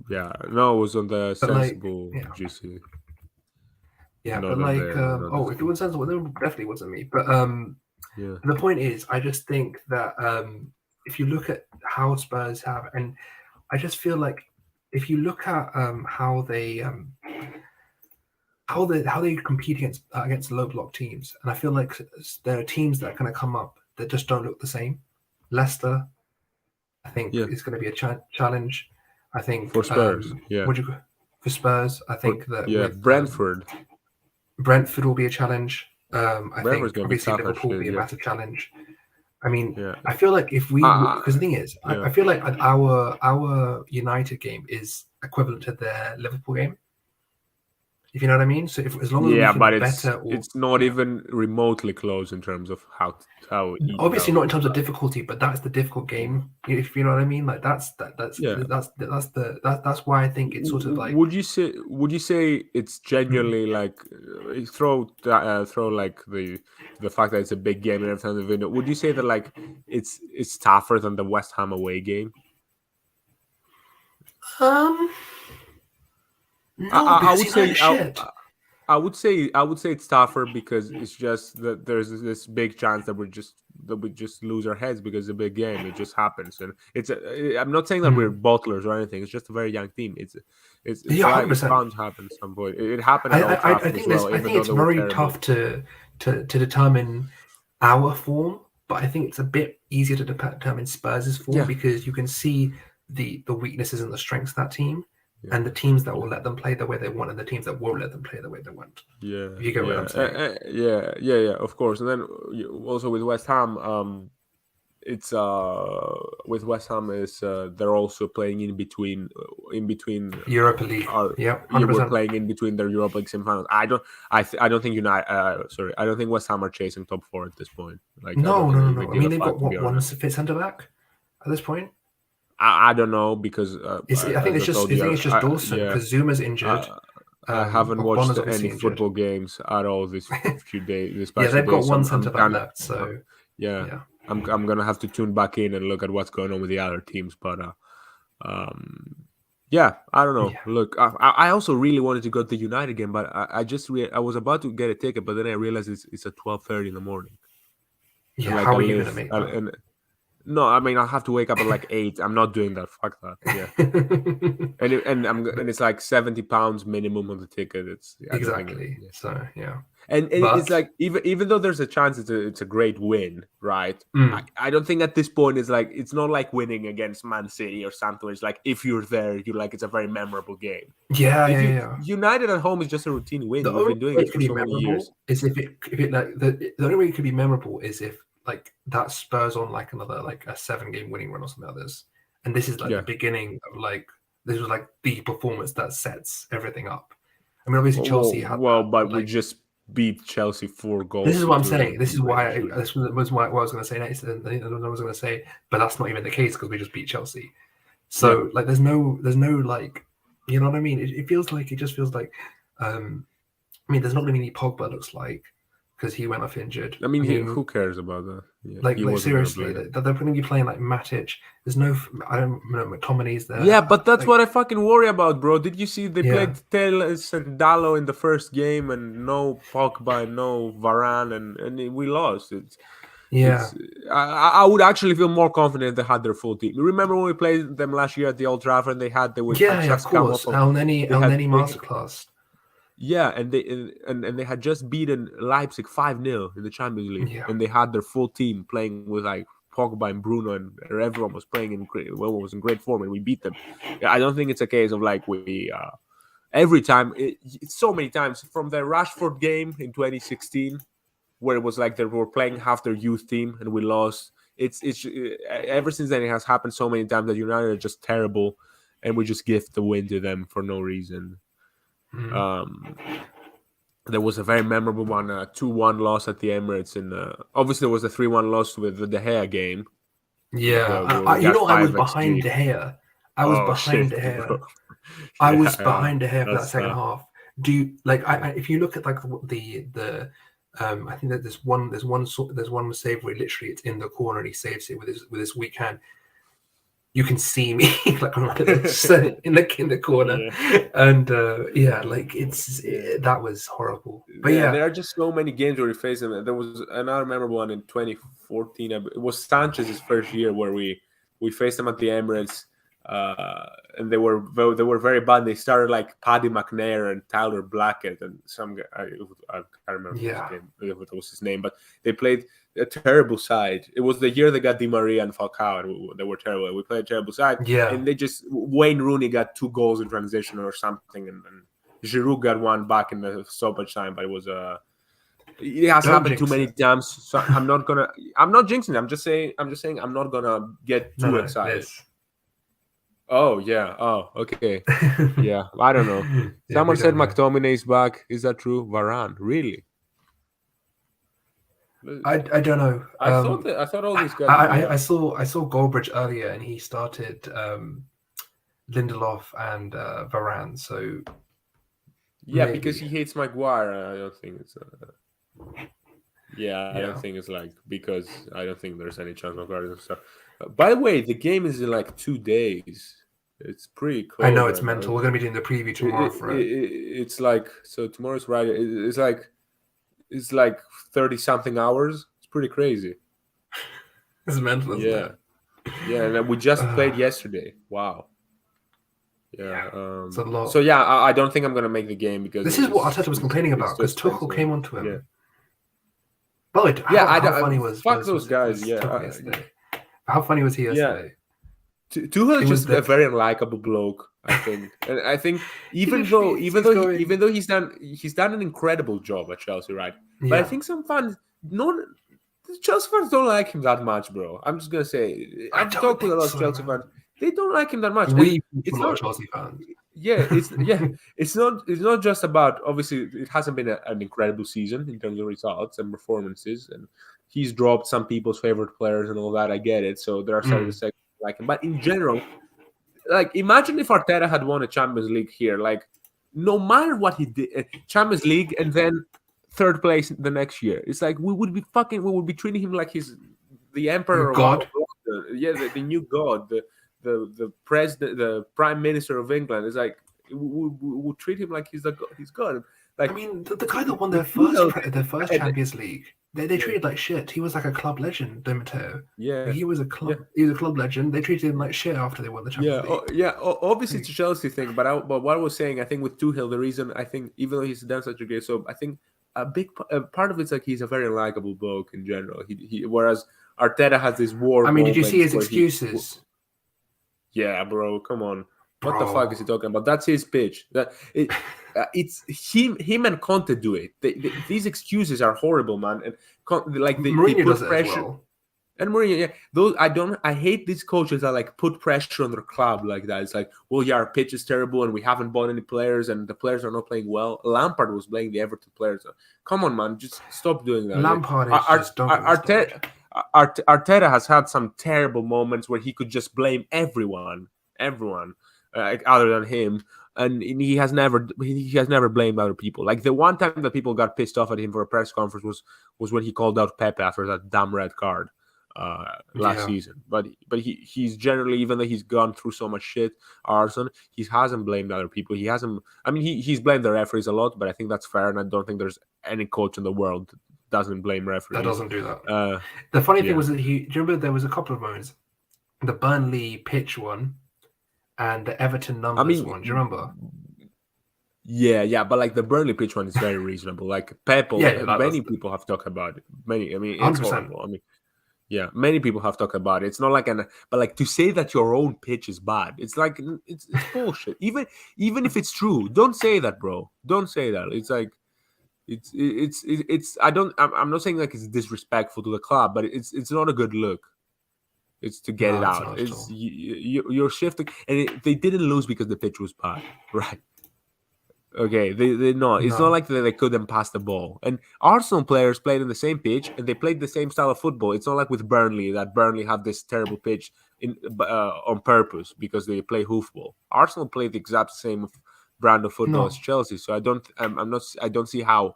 Yeah, no, it was on the sensible GC. Yeah, but if it was sensible, then it definitely wasn't me. But the point is, I just think that if you look at how Spurs have, and I just feel like if you look at how they compete against low block teams, and I feel like there are teams that are going to come up that just don't look the same. Leicester, I think, is going to be a challenge. I think for Spurs, for Spurs, I think that Brentford will be a challenge. I think obviously Liverpool will be a massive challenge. I mean, I feel like if we, because the thing is, I feel like our United game is equivalent to their Liverpool game. If you know what I mean. So as long as we can but it's not even remotely close in terms of how obviously not in terms of difficulty, but that's the difficult game. If you know what I mean, like that's why I think it's sort of like. Would you say it's genuinely like throw like the fact that it's a big game and everything in the video? Would you say that like it's tougher than the West Ham away game? No, I would say it's tougher because it's just that there's this big chance that we just lose our heads because it's a big game. It just happens, and I'm not saying that we're bottlers or anything. It's just a very young team. It's bound to happen at some point. It happened. I think it's very tough to determine our form, but I think it's a bit easier to determine Spurs' form because you can see the weaknesses and the strengths of that team. And the teams that will let them play the way they want, and the teams that won't let them play the way they want. Yeah, you get what I'm saying. Yeah, of course. And then also with West Ham, it's with West Ham is they're also playing in between Europa League. We're playing in between their Europa League semifinals. I don't think I don't think West Ham are chasing top 4 at this point. Like no. I mean, they've got one fit centre back at this point. I don't know because I think it's just Dawson because Zuma's injured. I haven't watched any football games at all this few days. They've got one centre back left, so I'm gonna have to tune back in and look at what's going on with the other teams. But I don't know. Yeah. Look, I also really wanted to go to the United game, but I was about to get a ticket, but then I realized it's at 12:30 in the morning. Yeah, like, how are you gonna make that? No, I mean I'll have to wake up at like 8. I'm not doing that. Fuck that. Yeah, and it's like £70 minimum on the ticket. It's exactly. So yeah, and it's like even though there's a chance it's a great win, right? I don't think at this point it's not like winning against Man City or something. It's like if you're there, you're like it's a very memorable game. Yeah. United at home is just a routine win. We've been doing it for so many years. Is if it like the only way it could be memorable is if like that spurs on like another like a 7-game winning run or something like this, and this is like the beginning of like this was like the performance that sets everything up. I mean, obviously Chelsea had but we just beat Chelsea 4 goals. This is what I'm saying. This is why this was what I was going to say next. And I was going to say, but that's not even the case because we just beat Chelsea. So like, there's no like, you know what I mean? It just feels like, I mean, there's not going to be any Pogba looks like. Because he went off injured. I mean, who cares about that? Yeah, like seriously, they're going to be playing like Matic. There's no, I don't know, McTominay's there. Yeah, but that's what I fucking worry about, bro. Did you see they played Telles and Dallo in the first game, and no Pogba, and no Varane, and we lost. Yeah. It's I would actually feel more confident if they had their full team. You remember when we played them last year at the Old Trafford, and they had Yeah, of just come course. off of Elneny masterclass. yeah, and they had just beaten Leipzig 5-0 in the Champions League, Yeah. and they had their full team playing with like Pogba and Bruno, and everyone was playing was in great form, and we beat them. Yeah, I don't think it's a case of like we every time it's so many times from the Rashford game in 2016 where it was like they were playing half their youth team and we lost. It's ever since then it has happened so many times that United are just terrible, and we just give the win to them for no reason. Um, there was a very memorable one, 2-1 loss at the Emirates, and obviously there was a 3-1 loss with the De Gea game. Yeah. Where we got I was 5 behind XG. De Gea. I was Oh behind shit, De bro! Gea. I was Yeah, behind De Gea for that that's second half. Do you, like if you look at like the I think that there's one save where literally it's in the corner and he saves it with his weak hand. You can see me like I'm like this in the corner, yeah. and yeah, like Yeah. that was horrible. But Yeah, yeah, there are just so many games where we faced them. There was another memorable one in 2014. It was Sanchez's first year where we faced them at the Emirates, and they were very bad. They started like Paddy McNair and Tyler Blackett and some guy. I can't remember yeah, what was his name, but they played a terrible side. It was the year they got Di Maria and Falcao, and they were terrible. We played a terrible side, yeah. and they just Wayne Rooney got 2 goals in transition or something, and Giroud got one back in the stoppage time, but it was it has Don't happened too jinx many it. times. So I'm not jinxing it. I'm just saying I'm not gonna get No, too no, excited. this. Oh yeah. Oh okay. Yeah. I don't know. Yeah, Someone we said don't know. McTominay's back. Is that true? Varane, really? I don't know. I thought all these guys. Yeah. I saw Goldbridge earlier, and he started Lindelof and Varane. So Yeah, because maybe. he hates Maguire. I don't think it's. Yeah, I don't Yeah. think it's like because I don't think there's any chance Maguire and stuff. By the way, the game is in like 2 days. It's pretty I close know it's right now. mental. We're going to be doing the preview tomorrow for it. It's like so tomorrow's Friday. It's like 30 something hours. It's pretty crazy. It's mental, isn't Yeah, it? yeah, and then we just played yesterday. Wow. Yeah. It's a So lot. yeah, I don't think I'm gonna make the game because This is what Arteta was complaining it's about too because Tuchel expensive. came onto Yeah. him. But Yeah. how funny Fuck those guys. was Yeah. Tuchel yesterday? How funny was he Yeah. yesterday? Tuchel It is was just a the very unlikable bloke, I think, and I think he literally he's going. even though he's done an incredible job at Chelsea, right? But I Yeah, think some fans, no, the Chelsea fans don't like him that much, bro. I'm just gonna say, I I've don't talked with a think lot of so, Chelsea man. fans. They don't like him that much, and We a it's lot of not. Chelsea fans. It's not just about obviously it hasn't been an incredible season in terms of results and performances, and he's dropped some people's favorite players and all that. I get it. So there are certain Mm. sections like him, but in general, like imagine if Arteta had won a Champions League here, like no matter what he did, Champions League and then third place the next year. It's like we would be treating him like he's the emperor of God, London. Yeah, the new god, the president, the prime minister of England. It's like we would treat him like he's god. I Like mean, the guy that with, won with Tuchel, their first and Champions League, they yeah, treated like shit. He was like a club legend, Di Matteo. yeah, yeah. He was a club legend. They treated him like shit after they won the Yeah, Champions League. obviously it's a Chelsea thing, but what I was saying, I think with Tuchel, the reason I think even though he's done such a great job, I think a part of it's like he's a very likable bloke in general. Whereas Arteta has this war I mean, did you see moments his where excuses, yeah, bro, come on, what the fuck is he bro? talking about? That's his pitch. It's him and Conte do it. These excuses are horrible, man, and they Mourinho put does it as pressure. well. And Mourinho, yeah, I hate these coaches that like put pressure on their club like that. It's like, well, yeah, our pitch is terrible and we haven't bought any players and the players are not playing well. Lampard was playing the Everton players. Come on, man, just stop doing that. Lampard is Ar- just don't Ar- get me started. Arteta has had some terrible moments where he could just blame everyone, other than him, and he has never blamed other people. Like the one time that people got pissed off at him for a press conference was when he called out Pepe after that damn red card last Yeah, season. But he's generally, even though he's gone through so much shit, Arsenal, he hasn't blamed other people. He hasn't. I mean, he's blamed the referees a lot, but I think that's fair, and I don't think there's any coach in the world doesn't blame referees. That doesn't do that. The funny thing was that do you remember there was a couple of moments, the Burnley pitch one and the Everton numbers one. Do you remember? Yeah, but like the Burnley pitch one is very reasonable. Like Pepple, many people have talked about it. It's 100%. horrible. Yeah, many people have talked about it. It's not like but like to say that your own pitch is bad, it's like it's bullshit. Even if it's true, don't say that, bro. Don't say that. It's like it's. I'm not saying like it's disrespectful to the club, but it's not a good look. It's to get it out. It's you're shifting, and they didn't lose because the pitch was bad, right? Okay, they not. It's not like they couldn't pass the ball. And Arsenal players played in the same pitch, and they played the same style of football. It's not like with Burnley that Burnley have this terrible pitch on purpose because they play hoofball. Arsenal played the exact same brand of football as Chelsea. So I don't see how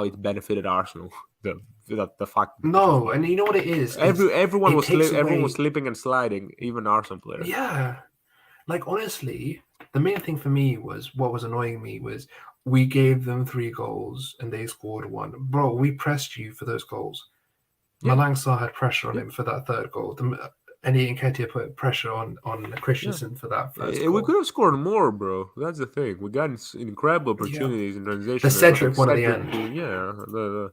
it benefited Arsenal. The fact. No, and you know what it is? Everyone was slipping and sliding, even Arsenal players. Yeah, like honestly. The main thing for me was what was annoying me was we gave them 3 goals and they scored 1. Bro, we pressed you for those goals. Yeah. Malang Sarr had pressure on him for that 3rd goal. Elneny and Gabriel put pressure on Christensen for that 1st goal. We could have scored more, bro. That's the thing. We got incredible opportunities in transition. The Cedric one at the end.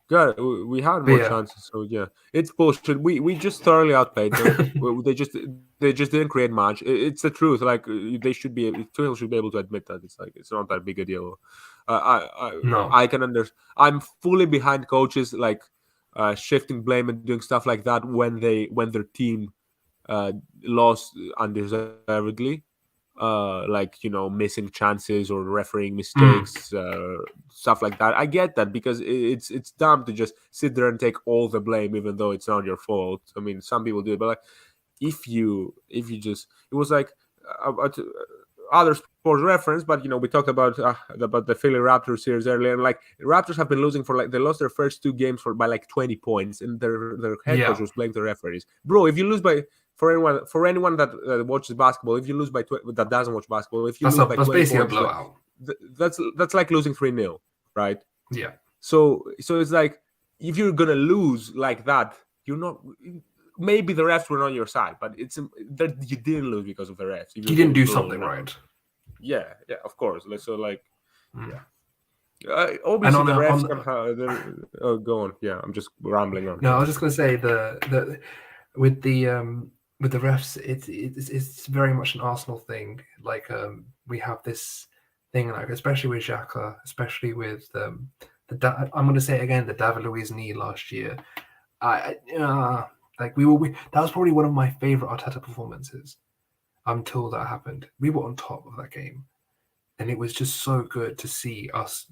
God, we had more chances, so yeah, it's bullshit. We just thoroughly outplayed them. they just didn't create much. It's the truth. Like Tuchel should be able to admit that. It's not that big a deal. I can understand. I'm fully behind coaches like shifting blame and doing stuff like that when their team lost undeservedly. Missing chances or refereeing mistakes, stuff like that. I get that because it's dumb to just sit there and take all the blame, even though it's not your fault. I mean, some people do it, but like if you just, it was like other sports reference, but we talked about the Philly Raptors series earlier, and like Raptors have been losing they lost their first 2 games by like 20 points, and their head coach was blaming the referees. Bro, if you lose by for anyone that watches basketball, if you lose by that doesn't watch basketball, if you lose by 20 basically points, a blowout. That's like losing 3-0, right? Yeah. So it's like if you're gonna lose like that, you're not. Maybe the refs were on your side, but it's that you didn't lose because of the refs. You didn't do something right. Yeah, of course. So like, obviously the refs go on. Yeah, I'm just rambling on. No, I was just gonna say with the refs, it's very much an Arsenal thing. Like we have this thing, like especially with Xhaka, especially with I'm going to say it again, the David Luiz knee last year. That was probably one of my favorite Arteta performances until that happened. We were on top of that game, and it was just so good to see us,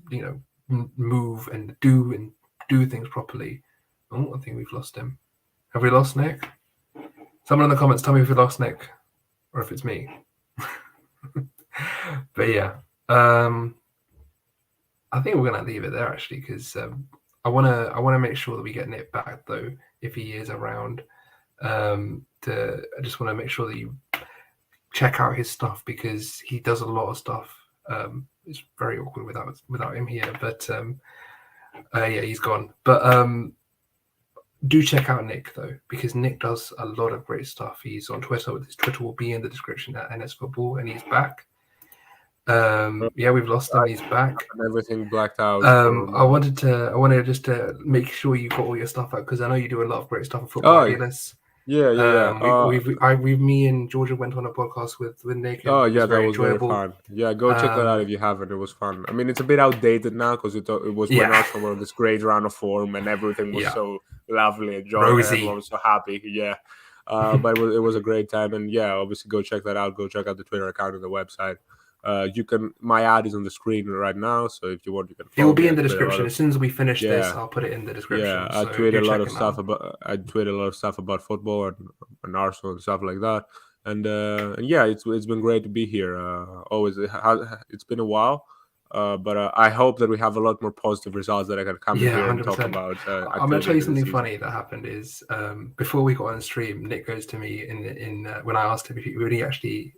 move and do things properly. Oh, I think we've lost him. Have we lost Nick? Someone in the comments tell me if we lost Nick or if it's me. But yeah, I think we're gonna leave it there actually because I wanna make sure that we get Nick back though if he is around. I just want to make sure that you check out his stuff because he does a lot of stuff. It's very awkward without him here, but he's gone. But do check out Nick though, because Nick does a lot of great stuff. He's on Twitter. His Twitter will be in the description at NS Football, and he's back. We've lost him. He's back. And everything blacked out. I wanted just to make sure you got all your stuff out because I know you do a lot of great stuff on Football Idealists. Me and Georgia went on a podcast with Nick. That was enjoyable. Very fun. Yeah, go check that out if you haven't. It was fun. I mean, it's a bit outdated now because it was when Arsenal were on this great run of form and everything was so lovely and joyful. Everyone was so happy. Yeah, but it was a great time. And obviously go check that out. Go check out the Twitter account and the website. My ad is on the screen right now, so if you want, you can. It will be in the description as soon as we finish this. I'll put it in the description. Yeah, I tweet a lot of stuff about football and Arsenal and stuff like that. And it's been great to be here. Always, it's been a while. But I hope that we have a lot more positive results that I can come in Yeah, here and talk 100%. about I'm gonna until the tell you end of the something season. funny that happened is before we got on stream, Nick goes to me in when I asked him if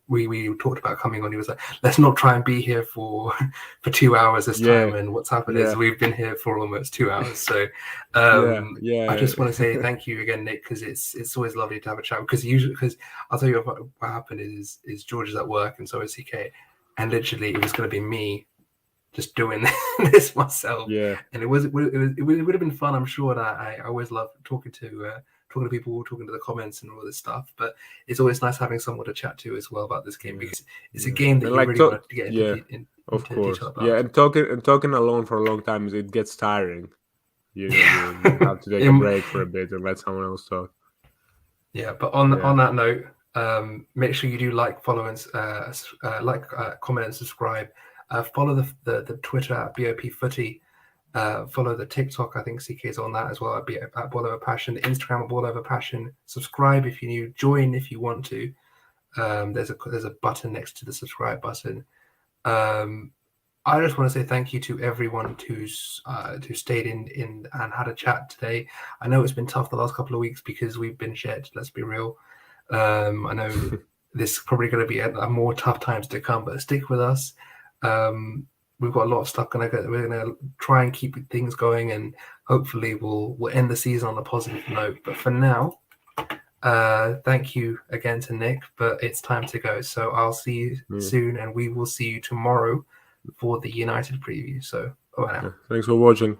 we talked about coming on. He was like, "Let's not try and be here for 2 hours this time." And what's happened is we've been here for almost 2 hours. So I just want to say thank you again, Nick, because it's always lovely to have a chat. Because I'll tell you what happened is George is at work and so is CK, and literally it was going to be me just doing this myself, and it would have been fun. I'm sure that I always love talking to people, talking to the comments and all this stuff. But it's always nice having someone to chat to as well about this game, because it's a game that you really want to get into detail about. Yeah, and talking alone for a long time, it gets tiring. You have to take a break for a bit and let someone else talk. Yeah, but on that note, make sure you do follow and comment and subscribe. Follow the Twitter at BoP Footy. Follow the TikTok. I think CK is on that as well at Ball Over Passion. The Instagram at Ball Over Passion. Subscribe if you're new. Join if you want to. There's a button next to the subscribe button. I just want to say thank you to everyone who's stayed in and had a chat today. I know it's been tough the last couple of weeks because we've been shed. Let's be real. I know this is probably going to be a more tough times to come, but stick with us. We've got a lot of stuff we're going to try and keep things going, and hopefully we'll end the season on a positive note. But for now, thank you again to Nick, but it's time to go. So I'll see you soon, and we will see you tomorrow for the United preview. So, bye now. Thanks for watching.